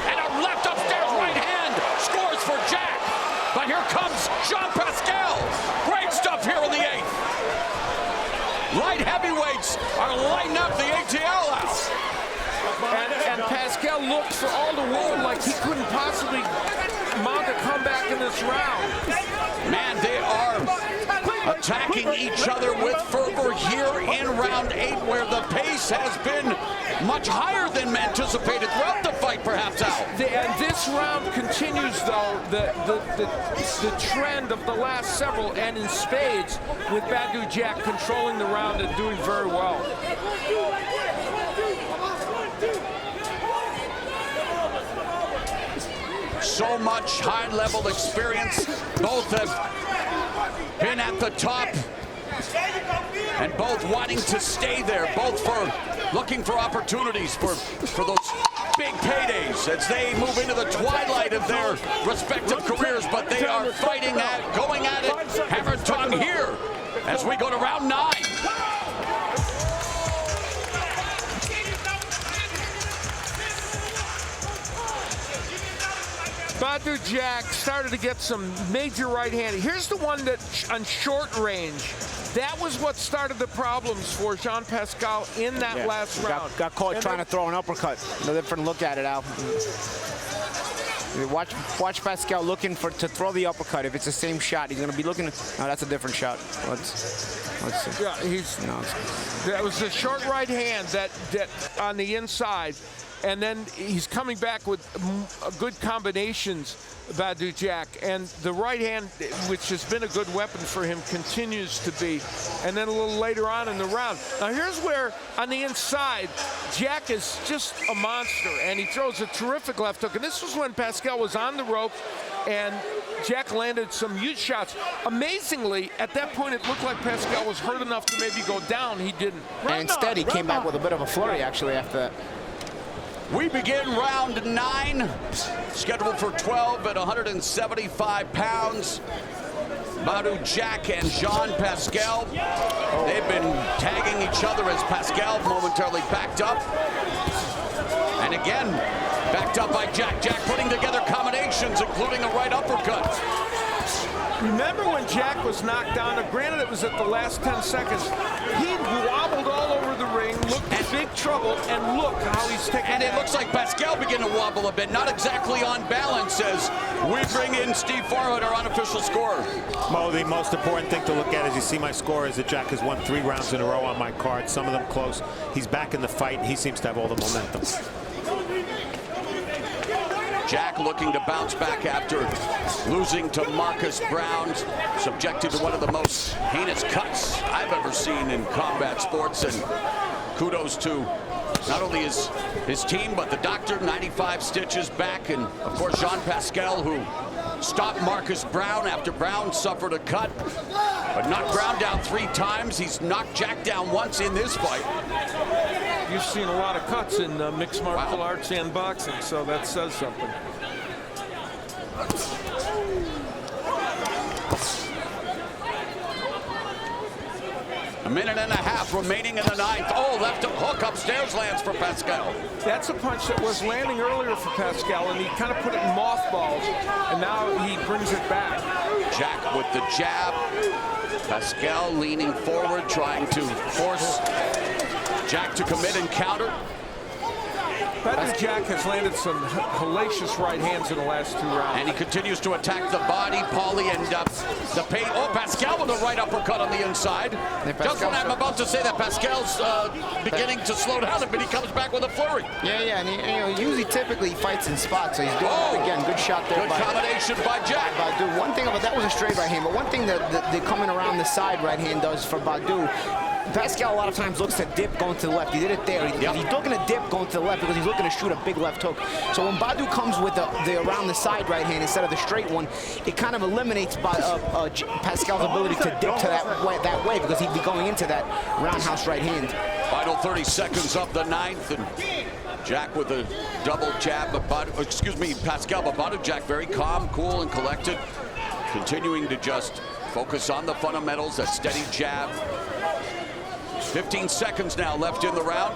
[SPEAKER 2] And a left upstairs right hand scores for Jack. But here comes Jean Pascal. Great stuff here in the light heavyweights are lighting up the ATL out.
[SPEAKER 1] And Pascal looked for all the world like he couldn't possibly mount a comeback in this round.
[SPEAKER 2] Man, they are attacking each other with fervor here in round 8, where the pace has been much higher than anticipated throughout the fight, perhaps, Al.
[SPEAKER 1] And this round continues, though, the trend of the last several, and in spades, with Badou Jack controlling the round and doing very well.
[SPEAKER 2] So much high-level experience. Both have been at the top, and both wanting to stay there, both for looking for opportunities for those big paydays as they move into the twilight of their respective careers. But they are fighting going at it hammer tongue here as we go to round 9.
[SPEAKER 1] Badou Jack started to get some major right-handed. Here's the one that on short range, that was what started the problems for Jean Pascal in that last round.
[SPEAKER 5] Got caught trying to throw an uppercut. A different look at it, Al. Watch Pascal looking to throw the uppercut. If it's the same shot, he's going to be looking. Oh, that's a different shot. Let's see.
[SPEAKER 1] Yeah, that was the short right hand that on the inside. And then he's coming back with good combinations, Badou Jack. And the right hand, which has been a good weapon for him, continues to be. And then a little later on in the round. Now here's where, on the inside, Jack is just a monster. And he throws a terrific left hook. And this was when Pascal was on the rope, and Jack landed some huge shots. Amazingly, at that point, it looked like Pascal was hurt enough to maybe go down. He didn't.
[SPEAKER 5] And instead, he came back with a bit of a flurry, actually, after that.
[SPEAKER 2] We begin round 9, scheduled for 12 at 175 pounds. Badou Jack and Jean Pascal. They've been tagging each other as Pascal momentarily backed up. And again, backed up by Jack. Jack putting together combinations, including a right uppercut.
[SPEAKER 1] Remember when Jack was knocked down? Granted, it was at the last 10 seconds. He wobbled all over the ring, looked in big trouble, and look how he's taking.
[SPEAKER 2] And it looks like Pascal began to wobble a bit, not exactly on balance, as we bring in Steve Farhood, our unofficial scorer.
[SPEAKER 9] Mo, the most important thing to look at as you see my score is that Jack has won 3 rounds in a row on my card, some of them close. He's back in the fight, and he seems to have all the momentum.
[SPEAKER 2] Jack looking to bounce back after losing to Marcus Brown, subjected to one of the most heinous cuts I've ever seen in combat sports. And kudos to not only his team, but the doctor, 95 stitches back. And of course, Jean Pascal, who stopped Marcus Brown after Brown suffered a cut, but knocked Brown down 3 times. He's knocked Jack down once in this fight.
[SPEAKER 1] You've seen a lot of cuts in mixed martial arts and boxing, so that says something.
[SPEAKER 2] A minute and a half remaining in the 9th. Oh, left hook upstairs lands for Pascal.
[SPEAKER 1] That's a punch that was landing earlier for Pascal, and he kind of put it in mothballs, and now he brings it back.
[SPEAKER 2] Jack with the jab. Pascal leaning forward, trying to force Jack to commit and counter.
[SPEAKER 1] Badou Jack has landed some hellacious right hands in the last 2 rounds.
[SPEAKER 2] And he continues to attack the body, Paulie, and the pain. Oh, Pascal with a right uppercut on the inside. Just when I'm about to say that Pascal's beginning to slow down a bit, he comes back with a flurry.
[SPEAKER 5] Yeah, and usually typically he fights in spots, so he's doing that again. Good shot there.
[SPEAKER 2] Good combination by Jack.
[SPEAKER 5] Badou. One thing about that was a straight right hand, but one thing that the coming around the side right hand does for Badou, Pascal a lot of times looks to dip going to the left. He did it there. He's looking to dip going to the left because he's looking to shoot a big left hook. So when Badou comes with the around the side right hand instead of the straight one, it kind of eliminates Pascal's ability to dip to that way because he'd be going into that roundhouse right hand.
[SPEAKER 2] Final 30 seconds of the 9th, and Jack with a double jab. Pascal, but Badou Jack very calm, cool, and collected, continuing to just focus on the fundamentals, that steady jab. 15 seconds now left in the round.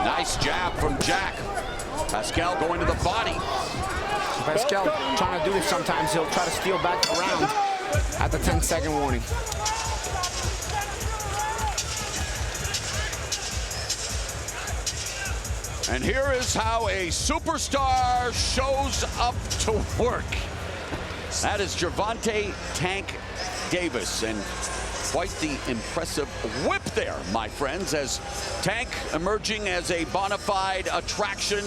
[SPEAKER 2] Nice jab from Jack. Pascal going to the body.
[SPEAKER 5] Pascal trying to do this sometimes. He'll try to steal back the round at the 10-second warning.
[SPEAKER 2] And here is how a superstar shows up to work. That is Gervonta "Tank" Davis, and quite the impressive whip there, my friends, as Tank emerging as a bona fide attraction.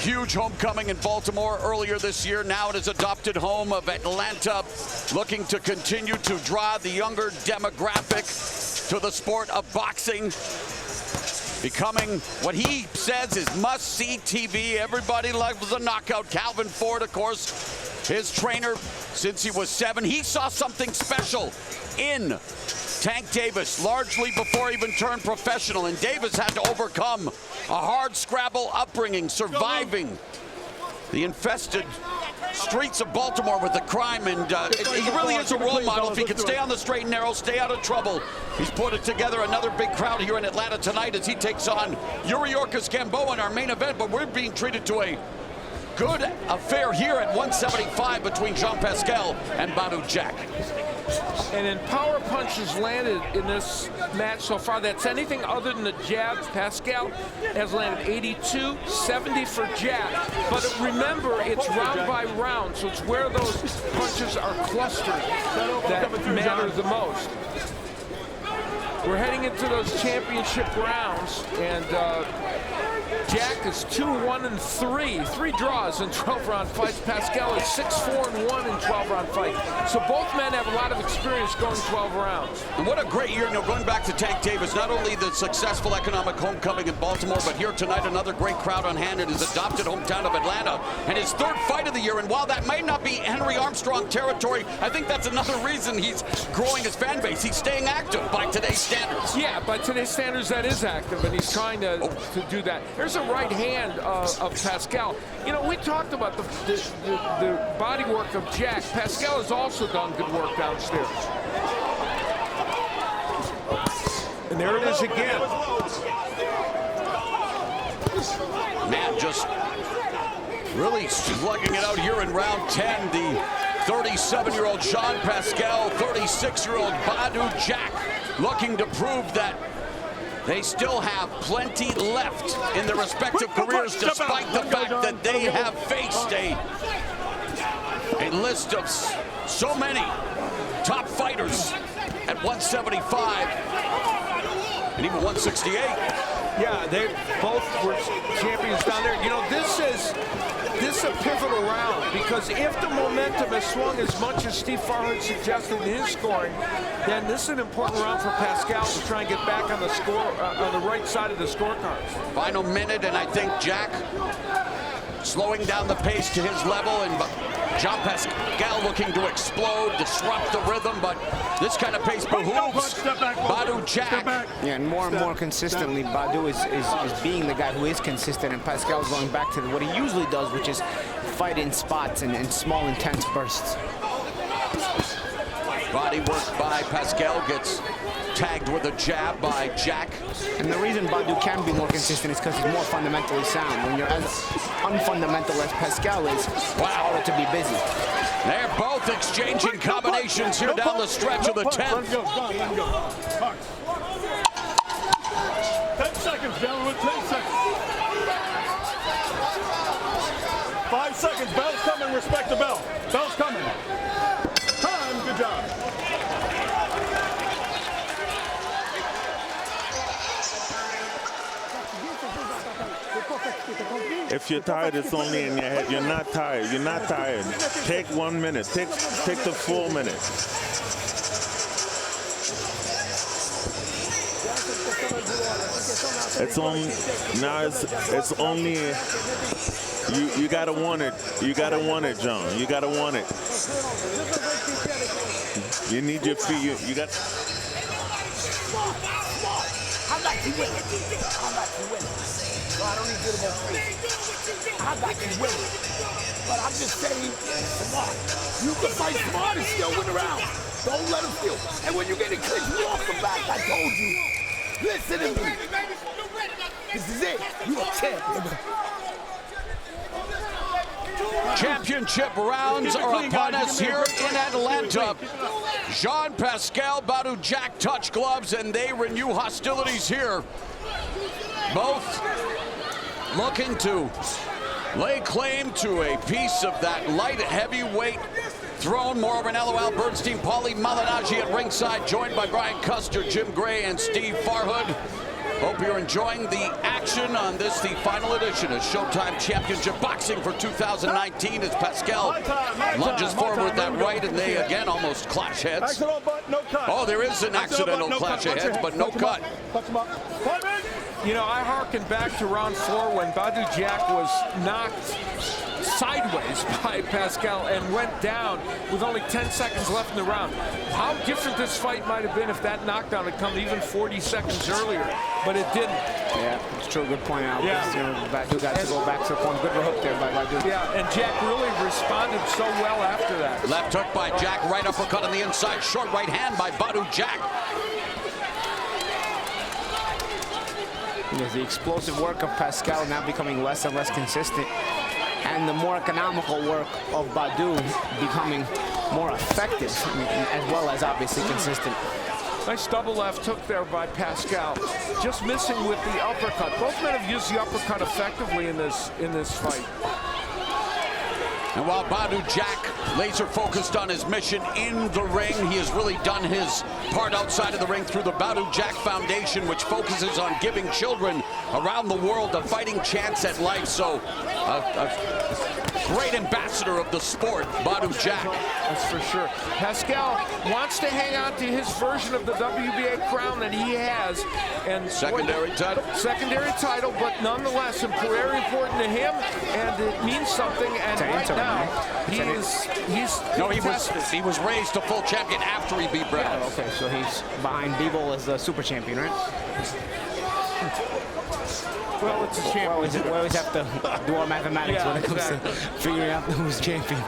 [SPEAKER 2] Huge homecoming in Baltimore earlier this year, now at his adopted home of Atlanta, looking to continue to draw the younger demographic to the sport of boxing, becoming what he says is must-see TV. Everybody loves the knockout. Calvin Ford, of course, his trainer since he was 7. He saw something special in Tank Davis, largely before he even turned professional. And Davis had to overcome a hard scrabble upbringing, surviving the infested streets of Baltimore with the crime, and he really is a role model. If he can stay on the straight and narrow, stay out of trouble. He's put it together another big crowd here in Atlanta tonight as he takes on Yuriorkis Gamboa in our main event, but we're being treated to a good affair here at 175 between Jean Pascal and Badou Jack.
[SPEAKER 1] And in power punches landed in this match so far, that's anything other than the jabs. Pascal has landed 82, 70 for Jack. But remember, it's round by round, so it's where those punches are clustered that matter the most. We're heading into those championship rounds, and Jack is 2-1-3, 3 draws in 12-round fights. Pascal is 6-4-1 in 12-round fights. So both men have a lot of experience going 12 rounds.
[SPEAKER 2] And what a great year, going back to Tank Davis, not only the successful economic homecoming in Baltimore, but here tonight another great crowd on hand in his adopted hometown of Atlanta, and his 3rd fight of the year. And while that may not be Henry Armstrong territory, I think that's another reason he's growing his fan base. He's staying active by today's standards.
[SPEAKER 1] Yeah, by today's standards, that is active, and he's trying to do that. Here's a right hand of Pascal. You know, we talked about the body work of Jack. Pascal has also done good work downstairs. And there it is again.
[SPEAKER 2] Man, just really slugging it out here in round 10. The 37-year-old Jean Pascal, 36-year-old Badou Jack, looking to prove that they still have plenty left in their respective careers, despite the fact that they have faced a list of so many top fighters at 175 and even 168.
[SPEAKER 1] Yeah, they both were champions down there. You know, this is a pivotal round, because if the momentum has swung as much as Steve Farhood suggested in his scoring, then this is an important round for Pascal to try and get back on the score, on the right side of the scorecards.
[SPEAKER 2] Final minute, and I think Jack slowing down the pace to his level, and Jean Pascal looking to explode, disrupt the rhythm, but this kind of pace behooves Badou Jack.
[SPEAKER 5] Yeah, and more consistently, Badou is being the guy who is consistent, and Pascal is going back to what he usually does, which is fight in spots and small, intense bursts.
[SPEAKER 2] Body work by Pascal, gets tagged with a jab by Jack.
[SPEAKER 5] And the reason Badou can be more consistent is because he's more fundamentally sound. When you're as unfundamental as Pascal is, it's harder to be busy.
[SPEAKER 2] They're both exchanging combinations here down the stretch of the 10th.
[SPEAKER 4] 10 seconds, gentlemen, 10 seconds. 5 seconds, bell's coming, respect the bell. Bell's coming. Time, good job.
[SPEAKER 10] If you're tired, it's only in your head. You're not tired. You're not tired. Take 1 minute. Take the full minute. It's only now. It's only you gotta want it. You gotta want it, John. You gotta want it. You need your feet. You got.
[SPEAKER 6] I got you winning. I got you winning. So I don't need you to go crazy. I got you winning. But I'm just saying, smart. You can fight smart and still win the round. Don't let him steal. And when you get it clinched, you off the back. I told you. Listen to me. This is it. You a champion.
[SPEAKER 2] Championship rounds are upon us here in Atlanta. Jean Pascal, Badou Jack touch gloves, and they renew hostilities here. Both looking to lay claim to a piece of that light heavyweight throne. Morvinello, Al Bernstein, Paulie Malignaggi at ringside, joined by Brian Custer, Jim Gray, and Steve Farhood. Hope you're enjoying the action on this, the final edition of Showtime Championship Boxing for 2019 as Pascal lunges forward with that right, and they again almost clash heads. Oh, there is an accidental clash of heads, but no cut.
[SPEAKER 1] You know, I harken back to round 4 when Badou Jack was knocked sideways by Pascal and went down with only 10 seconds left in the round. How different this fight might have been if that knockdown had come even 40 seconds earlier, but it didn't.
[SPEAKER 5] Yeah, it's true. Good point out.
[SPEAKER 1] Yeah.
[SPEAKER 5] You know, Badou got to go back to the point. Good hook there by Badou.
[SPEAKER 1] Yeah, and Jack really responded so well after that.
[SPEAKER 2] Left hook by Jack, right uppercut on the inside, short right hand by Badou Jack.
[SPEAKER 5] There's the explosive work of Pascal now becoming less and less consistent, and the more economical work of Badou becoming more effective, as well as obviously consistent.
[SPEAKER 1] Nice double left hook there by Pascal. Just missing with the uppercut. Both men have used the uppercut effectively in this fight.
[SPEAKER 2] And while Badou Jack laser focused on his mission in the ring, he has really done his part outside of the ring through the Badou Jack Foundation, which focuses on giving children around the world a fighting chance at life. So a great ambassador of the sport, Badou Jack.
[SPEAKER 1] That's for sure. Pascal wants to hang on to his version of the WBA crown that he has. And
[SPEAKER 2] secondary title.
[SPEAKER 1] Secondary title, but nonetheless very important to him, and it means something. And right now,
[SPEAKER 2] he was raised to full champion after he beat Brad.
[SPEAKER 5] Oh, okay, so he's behind Bivol as the super champion, right?
[SPEAKER 1] Well, it's a champion.
[SPEAKER 5] We always have to do our mathematics when it comes to figuring out who's champion.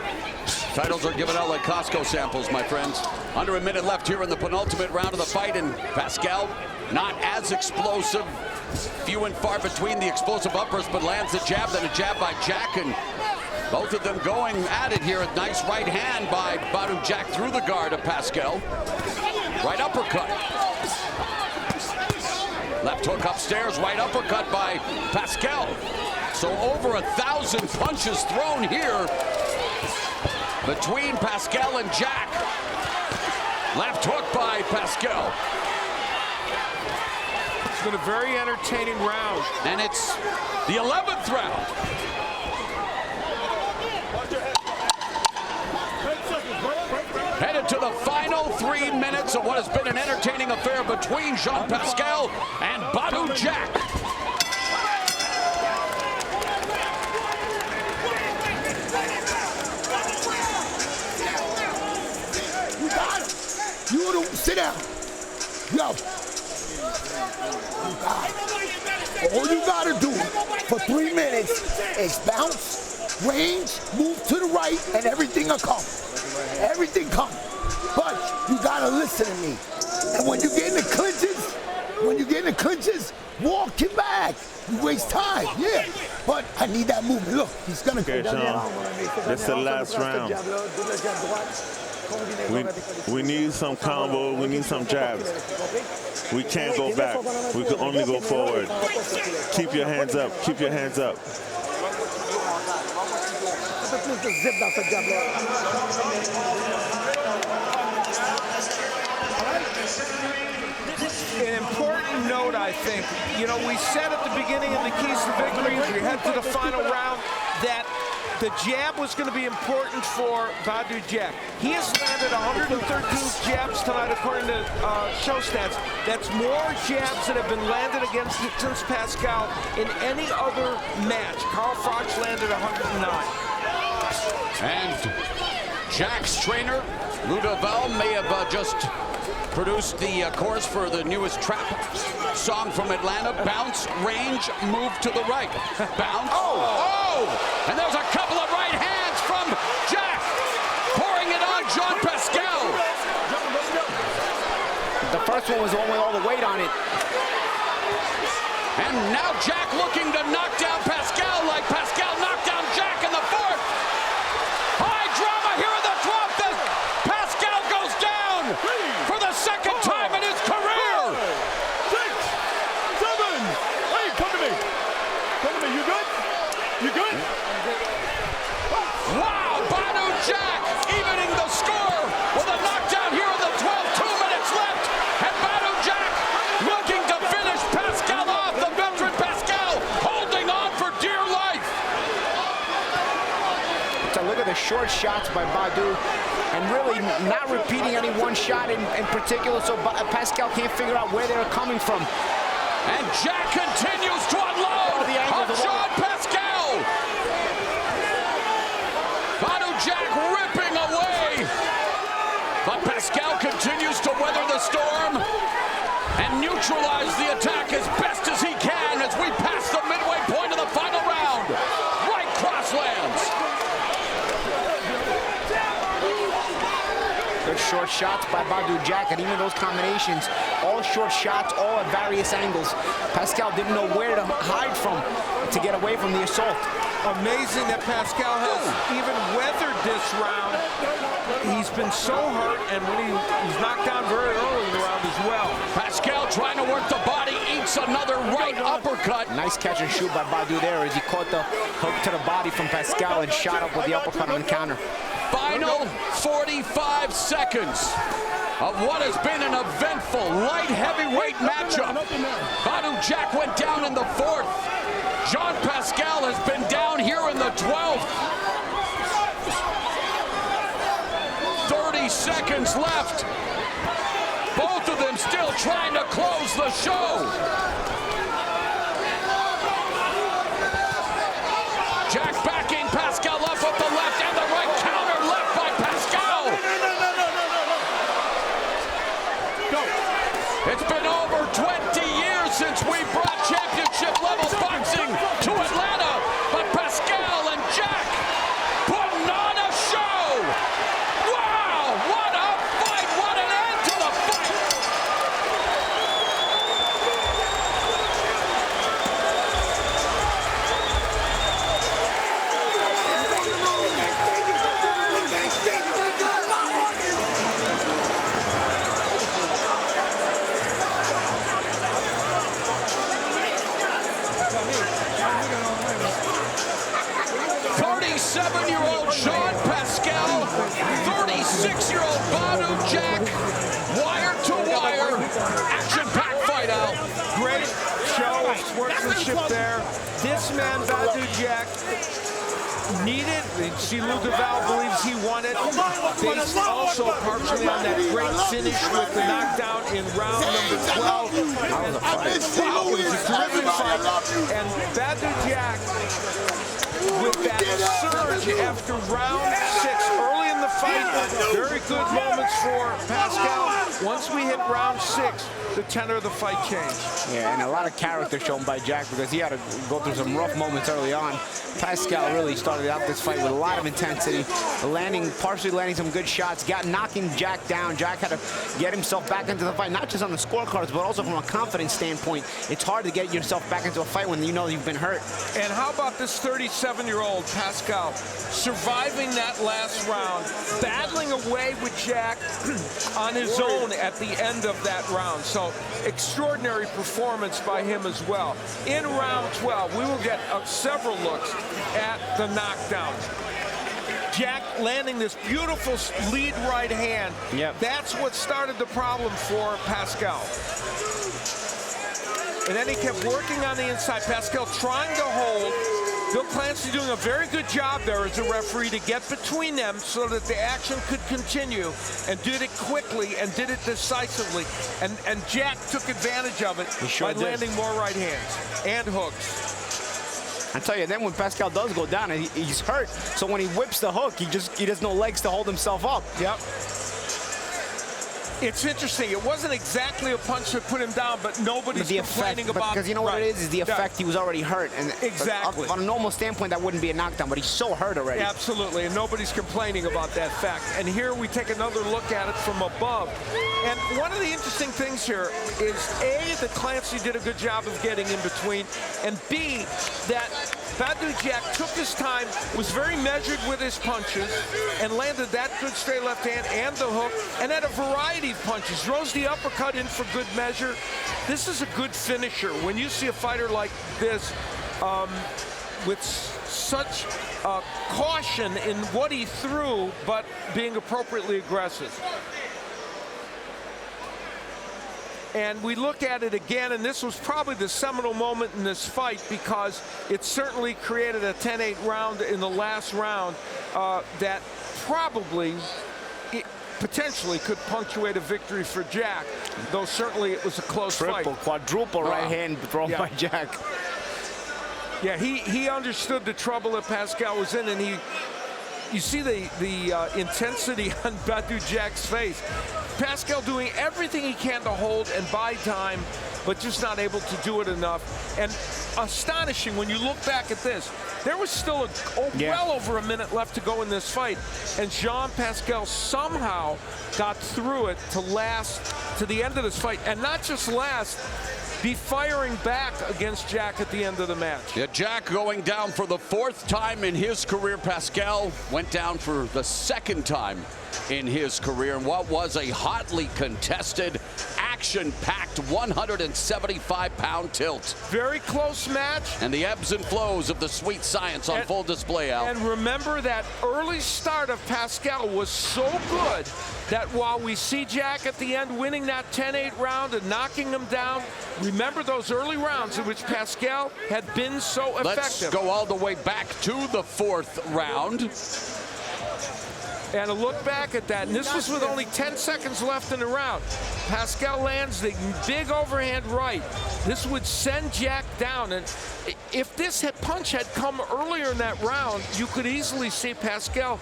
[SPEAKER 2] Titles are given out like Costco samples, my friends. Under a minute left here in the penultimate round of the fight, and Pascal not as explosive. Few and far between the explosive uppers, but lands a jab, then a jab by Jack, and both of them going at it here. A nice right hand by Badou Jack through the guard of Pascal. Right uppercut. Left hook upstairs, right uppercut by Pascal. So over 1,000 punches thrown here between Pascal and Jack. Left hook by Pascal.
[SPEAKER 1] It's been a very entertaining round.
[SPEAKER 2] And it's the 11th round. Headed to the final 3 minutes of what has been an entertaining affair between Jean Pascal and Badou Jack.
[SPEAKER 6] You got it. You don't sit down. Yo. You got it. All you gotta do for 3 minutes is bounce, range, move to the right, and everything will come. Everything comes. But you gotta listen to me. And when you get in the clinches, walk him back. You waste time, yeah. But I need that movement. Look, he's gonna go down there.
[SPEAKER 10] This is the last round. We need some combo, we need some jabs. We can't go back. We can only go forward. Keep your hands up, keep your hands up.
[SPEAKER 1] An important note, I think. You know, we said at the beginning of the keys to victory as we head to the final round that the jab was going to be important for Badou Jack. He has landed 113 jabs tonight, according to show stats. That's more jabs that have been landed against Pascal in any other match. Carl Froch landed 109.
[SPEAKER 2] And Jack's trainer, Ludoval, may have just produced the chorus for the newest trap song from Atlanta. Bounce, range, move to the right. Bounce. Oh! And there's a couple of right hands from Jack, pouring it on Jean Pascal.
[SPEAKER 5] The first one was the one with all the weight on it.
[SPEAKER 2] And now Jack looking to knock down Pascal like Pascal knocked down Jack in the fourth.
[SPEAKER 5] short shots by Badou, and really not repeating any one shot in particular, so Pascal can't figure out where they're coming from.
[SPEAKER 2] And Jack continues to unload on Jean Pascal. Badou Jack ripping away. But Pascal continues to weather the storm and neutralize the attack as best as he can as we pass the midway point of the final round. Right cross lands.
[SPEAKER 5] Good short shots by Badou Jack, and even those combinations, all short shots, all at various angles. Pascal didn't know where to hide from to get away from the assault.
[SPEAKER 1] Amazing that Pascal has even weathered this round. He's been so hurt, and when he's knocked down very early in the round as well.
[SPEAKER 2] Pascal trying to work the body, eats another right uppercut.
[SPEAKER 5] Nice catch and shoot by Badou there as he caught the hook to the body from Pascal and shot up with the uppercut on the counter.
[SPEAKER 2] Final 45 seconds of what has been an eventful light heavyweight matchup. Badou Jack went down in the 4th. Jean Pascal has been down here in the 12th. 30 seconds left. Both of them still trying to close the show. Jack backing Pascal up with the left and the right counter left by Pascal. It's been over 20 years since we brought championship level boxing to Atlanta, but Pascal and Jack putting on a show. Wow, what a fight, what an end to the fight. Seven-year-old Jean Pascal, 36-year-old Badou Jack, wire-to-wire, action-packed fight out.
[SPEAKER 1] Great show of sportsmanship there. This man, Badou Jack, needed. See, Lou Duval believes he won it, based also partially on that great finish with the knockdown in round number 12. It was a terrific fight, and Badou Jack, with that surge after round 6, early in the fight, very good moments for Pascal. Once we hit round 6, the tenor of the fight changed.
[SPEAKER 5] Yeah, and a lot of character shown by Jack because he had to go through some rough moments early on. Pascal really started out this fight with a lot of intensity, partially landing some good shots, knocking Jack down. Jack had to get himself back into the fight, not just on the scorecards, but also from a confidence standpoint. It's hard to get yourself back into a fight when you know you've been hurt.
[SPEAKER 1] And how about this 37-year-old Pascal surviving that last round, battling away with Jack on his own at the end of that round. So extraordinary performance by him as well. In round 12, we will get several looks at the knockdown. Jack landing this beautiful lead right hand.
[SPEAKER 5] Yep.
[SPEAKER 1] That's what started the problem for Pascal. And then he kept working on the inside. Pascal trying to hold. Bill Clancy doing a very good job there as a referee to get between them so that the action could continue, and did it quickly and did it decisively. And Jack took advantage of it by landing more right hands and hooks.
[SPEAKER 5] I tell you, then when Pascal does go down, he's hurt. So when he whips the hook, he has no legs to hold himself up.
[SPEAKER 1] Yep. It's interesting. It wasn't exactly a punch that put him down, but nobody's complaining about.
[SPEAKER 5] Because you know what it is the effect. He was already hurt, and
[SPEAKER 1] exactly
[SPEAKER 5] on a normal standpoint, that wouldn't be a knockdown. But he's so hurt already.
[SPEAKER 1] Absolutely, and nobody's complaining about that fact. And here we take another look at it from above. And one of the interesting things here is A, that Clancy did a good job of getting in between, and B, that Badou Jack took his time, was very measured with his punches, and landed that good straight left hand and the hook, and had a variety of punches. Throws the uppercut in for good measure. This is a good finisher. When you see a fighter like this with such caution in what he threw, but being appropriately aggressive. And we look at it again, and this was probably the seminal moment in this fight because it certainly created a 10-8 round in the last round that probably potentially could punctuate a victory for Jack, though certainly it was a close fight.
[SPEAKER 5] Quadruple right hand thrown by Jack.
[SPEAKER 1] Yeah, he understood the trouble that Pascal was in, and you see the intensity on Badou Jack's face. Pascal doing everything he can to hold and buy time, but just not able to do it enough. And astonishing when you look back at this, there was still well over a minute left to go in this fight, and Jean Pascal somehow got through it to last to the end of this fight, and not just last, be firing back against Jack at the end of the match.
[SPEAKER 2] Yeah, Jack going down for the 4th time in his career. Pascal went down for the 2nd time in his career, and what was a hotly contested, action-packed 175-pound tilt.
[SPEAKER 1] Very close match.
[SPEAKER 2] And the ebbs and flows of the sweet science on full display, Al.
[SPEAKER 1] And remember, that early start of Pascal was so good that while we see Jack at the end winning that 10-8 round and knocking him down, remember those early rounds in which Pascal had been so effective.
[SPEAKER 2] Let's go all the way back to the 4th round.
[SPEAKER 1] And a look back at that, and this was with only 10 seconds left in the round. Pascal lands the big overhand right. This would send Jack down, and if this punch had come earlier in that round, you could easily see Pascal,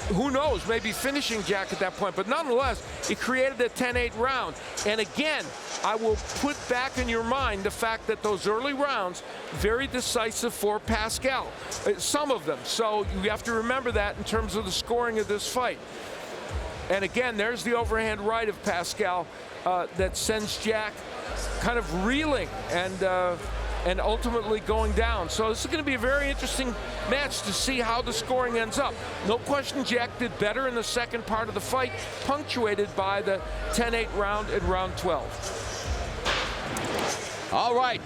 [SPEAKER 1] who knows, maybe finishing Jack at that point, but nonetheless, it created a 10-8 round. And again, I will put back in your mind the fact that those early rounds, very decisive for Pascal, some of them. So you have to remember that in terms of the scoring of this fight. And again, there's the overhand right of Pascal that sends Jack kind of reeling and ultimately going down. So this is going to be a very interesting match to see how the scoring ends up. No question Jack did better in the second part of the fight, punctuated by the 10-8 round in round 12.
[SPEAKER 2] All right,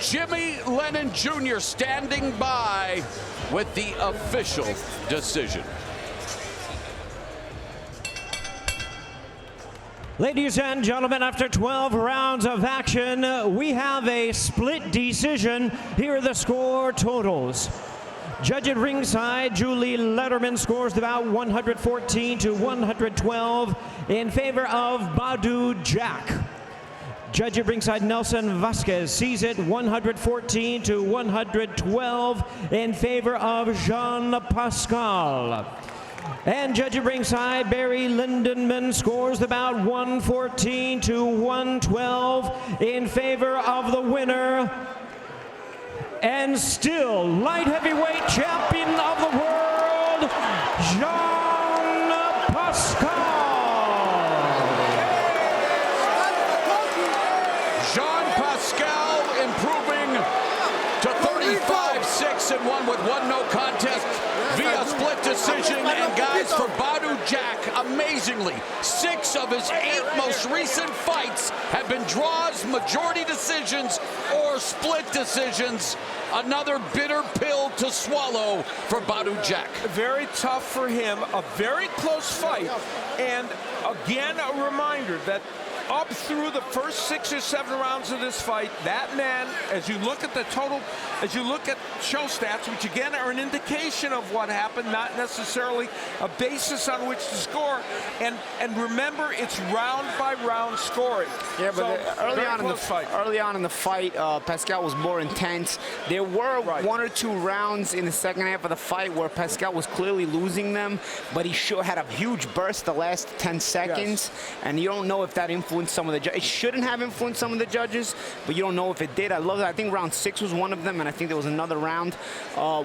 [SPEAKER 2] Jimmy Lennon Jr. standing by with the official decision.
[SPEAKER 3] Ladies and gentlemen, after 12 rounds of action, we have a split decision. Here are the score totals. Judge at ringside, Julie Letterman scores the bout 114 to 112 in favor of Badou Jack. Judge at ringside, Nelson Vasquez sees it 114 to 112 in favor of Jean Pascal. And judge at ringside, Barry Lindenman scores the bout 114 to 112 in favor of the winner and still light heavyweight champion of the world, Jean Pascal.
[SPEAKER 2] Jean Pascal improving to 35-6-1 with 1 no contest via split decision. And guys, for Badou Jack, amazingly, 6 of his 8 most recent fights have been draws, majority decisions, or split decisions. Another bitter pill to swallow for Badou Jack.
[SPEAKER 1] Very tough for him, a very close fight, and again a reminder that up through the first 6 or 7 rounds of this fight, that man, as you look at the total, as you look at show stats, which again are an indication of what happened, not necessarily a basis on which to score, and remember, it's round by round scoring.
[SPEAKER 5] Yeah, but
[SPEAKER 1] so,
[SPEAKER 5] early on in the fight, Pascal was more intense. There were 1 or 2 rounds in the second half of the fight where Pascal was clearly losing them, but he sure had a huge burst the last 10 seconds, and you don't know if that influenced some of the judges. It shouldn't have influenced some of the judges, but you don't know if it did. I love that. I think round 6 was one of them, and I think there was another round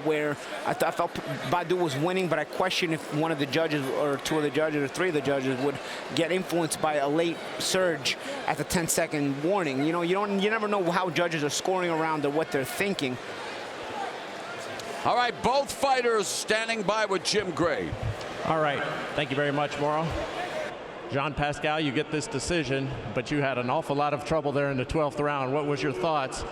[SPEAKER 5] where I felt Badou was winning, but I question if one of the judges or 2 of the judges or 3 of the judges would get influenced by a late surge at the 10-second warning. You know, you never know how judges are scoring around or what they're thinking.
[SPEAKER 2] All right, both fighters standing by with Jim Gray.
[SPEAKER 7] All right, thank you very much, Mauro. Jean Pascal, you get this decision, but you had an awful lot of trouble there in the 12th round. What was your thoughts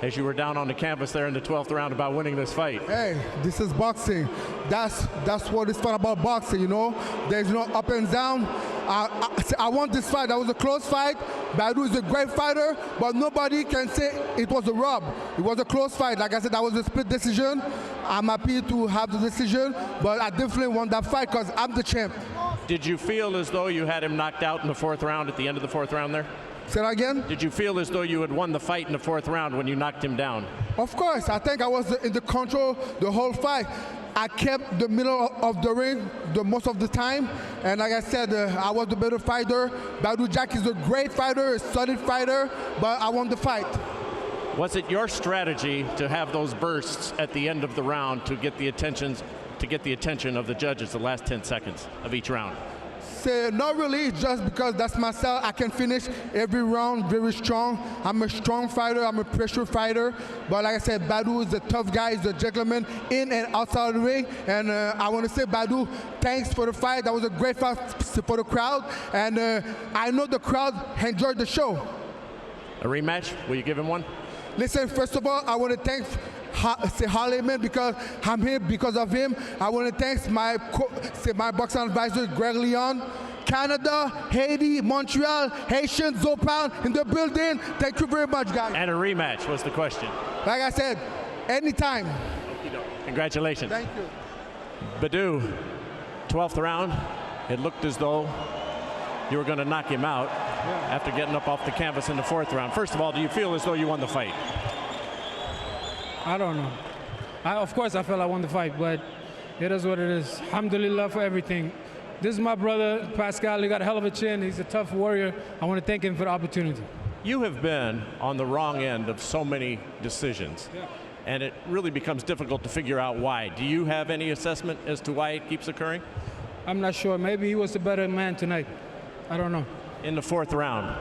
[SPEAKER 7] as you were down on the canvas there in the 12th round about winning this fight?
[SPEAKER 8] Hey, this is boxing. That's what it's fun about boxing, you know? There's no up and down.
[SPEAKER 11] I won this fight. That was a close fight. Badou is a great fighter, but nobody can say it was a rub. It was a close fight. Like I said, that was a split decision. I'm happy to have the decision, but I definitely won that fight because I'm the champ.
[SPEAKER 7] Did you feel as though you had him knocked out in the 4th round at the end of the 4th round there?
[SPEAKER 11] Say that again?
[SPEAKER 7] Did you feel as though you had won the fight in the 4th round when you knocked him down?
[SPEAKER 11] Of course. I think I was in the control the whole fight. I kept the middle of the ring the most of the time, and like I said, I was the better fighter. Badou Jack is a great fighter, a solid fighter, but I won the fight.
[SPEAKER 7] Was it your strategy to have those bursts at the end of the round to get the attention of the judges the last 10 seconds of each round?
[SPEAKER 11] So not really, just because that's my style. I can finish every round very strong. I'm a strong fighter, I'm a pressure fighter. But like I said, Badou is a tough guy, he's a gentleman in and outside the ring. And I want to say, Badou, thanks for the fight. That was a great fight for the crowd. And I know the crowd enjoyed the show.
[SPEAKER 7] A rematch? Will you give him one?
[SPEAKER 11] Listen, first of all, I want to thank Harleyman because I'm here because of him. I want to thank my boxing advisor, Greg Leon. Canada, Haiti, Montreal, Haitian, Zopan in the building. Thank you very much, guys.
[SPEAKER 7] And a rematch was the question.
[SPEAKER 11] Like I said, anytime.
[SPEAKER 7] Congratulations.
[SPEAKER 11] Thank you.
[SPEAKER 7] Badou, 12th round. It looked as though you were going to knock him out after getting up off the canvas in the 4th round. First of all, do you feel as though you won the fight?
[SPEAKER 12] I don't know. Of course, I felt I won the fight, but it is what it is. Alhamdulillah for everything. This is my brother, Pascal. He got a hell of a chin. He's a tough warrior. I want to thank him for the opportunity.
[SPEAKER 7] You have been on the wrong end of so many decisions, and it really becomes difficult to figure out why. Do you have any assessment as to why it keeps occurring?
[SPEAKER 12] I'm not sure. Maybe he was the better man tonight. I don't know.
[SPEAKER 7] In the 4th round,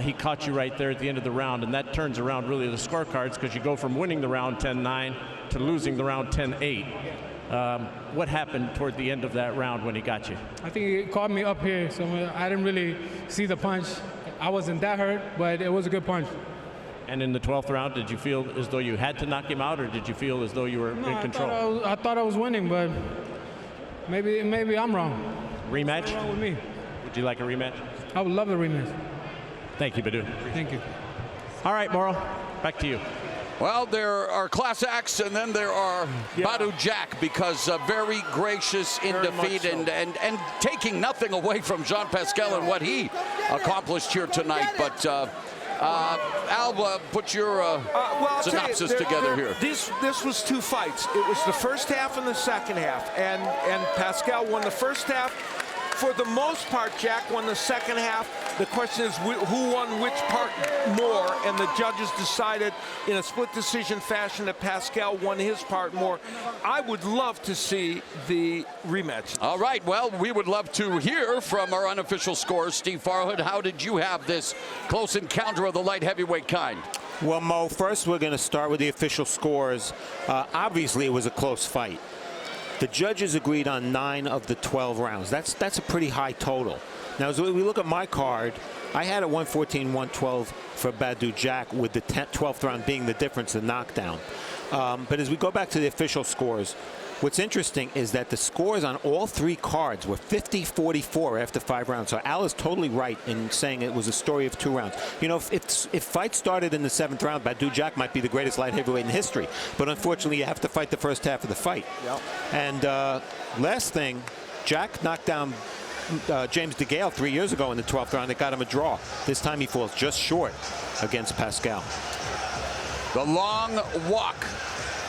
[SPEAKER 7] he caught you right there at the end of the round, and that turns around really the scorecards because you go from winning the round 10-9 to losing the round 10-8. What happened toward the end of that round when he got you?
[SPEAKER 12] I think he caught me up here, so I didn't really see the punch. I wasn't that hurt, but it was a good punch.
[SPEAKER 7] And in the 12th round, did you feel as though you had to knock him out, or did you feel as though you were in control?
[SPEAKER 12] I thought I was winning, but maybe I'm wrong.
[SPEAKER 7] Rematch?
[SPEAKER 12] What's wrong with me?
[SPEAKER 7] Would you like a rematch?
[SPEAKER 12] I would love a rematch.
[SPEAKER 7] Thank you, Badou.
[SPEAKER 12] Thank you.
[SPEAKER 7] All right, Morrow, back to you.
[SPEAKER 2] Well, there are class acts, and then there are Badou Jack, because very gracious in defeat and taking nothing away from Jean Pascal and what he accomplished here tonight. But Al, put your synopsis together here.
[SPEAKER 1] This was 2 fights. It was the first half and the second half, and Pascal won the first half. For the most part, Jack won the second half. The question is who won which part more, and the judges decided in a split decision fashion that Pascal won his part more. I would love to see the rematch.
[SPEAKER 2] All right, well, we would love to hear from our unofficial scores. Steve Farhood, how did you have this close encounter of the light heavyweight kind?
[SPEAKER 9] Well, Mo, first we're going to start with the official scores. Obviously, it was a close fight. The judges agreed on 9 of the 12 rounds. That's a pretty high total. Now, as we look at my card, I had a 114-112 for Badou Jack, with the 12th round being the difference, the knockdown. But as we go back to the official scores, what's interesting is that the scores on all 3 cards were 50-44 after 5 rounds. So Al is totally right in saying it was a story of 2 rounds. You know, if fight started in the 7th round, Badou Jack might be the greatest light heavyweight in history. But unfortunately, you have to fight the first half of the fight.
[SPEAKER 1] Yep.
[SPEAKER 9] And last thing, Jack knocked down James DeGale 3 years ago in the 12th round. It got him a draw. This time he falls just short against Pascal.
[SPEAKER 2] The long walk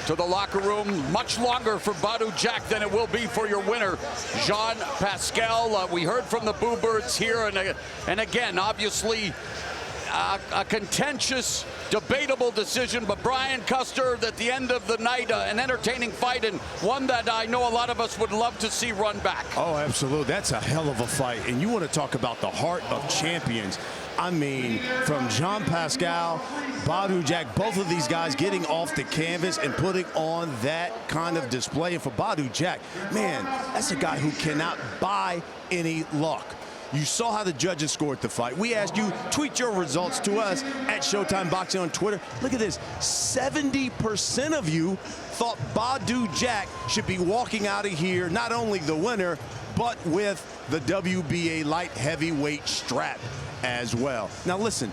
[SPEAKER 2] to the locker room, much longer for Badou Jack than it will be for your winner, Jean Pascal. We heard from the Boo Birds here, and again, obviously, a contentious, debatable decision, but Brian Custer, at the end of the night, an entertaining fight, and one that I know a lot of us would love to see run back.
[SPEAKER 13] Oh, absolutely. That's a hell of a fight, and you want to talk about the heart of champions. I mean, from Jean Pascal, Badou Jack, both of these guys getting off the canvas and putting on that kind of display. And for Badou Jack, man, that's a guy who cannot buy any luck. You saw how the judges scored the fight. We asked you, tweet your results to us at Showtime Boxing on Twitter. Look at this, 70% of you thought Badou Jack should be walking out of here, not only the winner, but with the WBA light heavyweight strap as well. Now listen,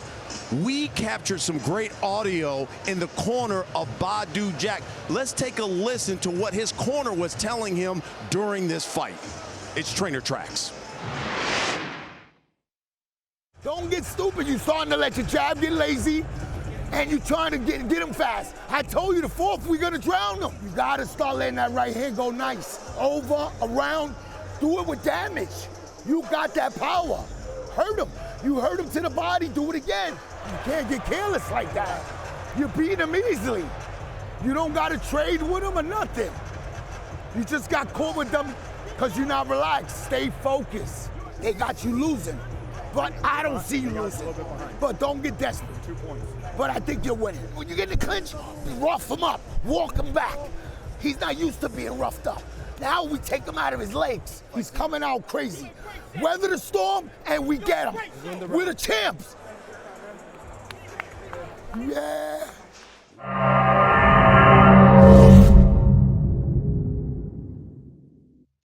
[SPEAKER 13] we captured some great audio in the corner of Badou Jack. Let's take a listen to what his corner was telling him during this fight. It's Trainer Tracks.
[SPEAKER 6] Don't get stupid. You're starting to let your jab get lazy, and you're trying to get him fast. I told you the fourth, we're going to drown him. You got to start letting that right hand go nice. Over, around, do it with damage. You got that power. Hurt him. You hurt him to the body, do it again. You can't get careless like that. You beat him easily. You don't got to trade with him or nothing. You just got caught with them because you're not relaxed. Stay focused. They got you losing. But I don't see you losing. But don't get desperate. But I think you're winning. When you get in the clinch, rough him up, walk him back. He's not used to being roughed up. Now we take him out of his legs. He's coming out crazy. Weather the storm, and we get him. We're the champs. Yeah.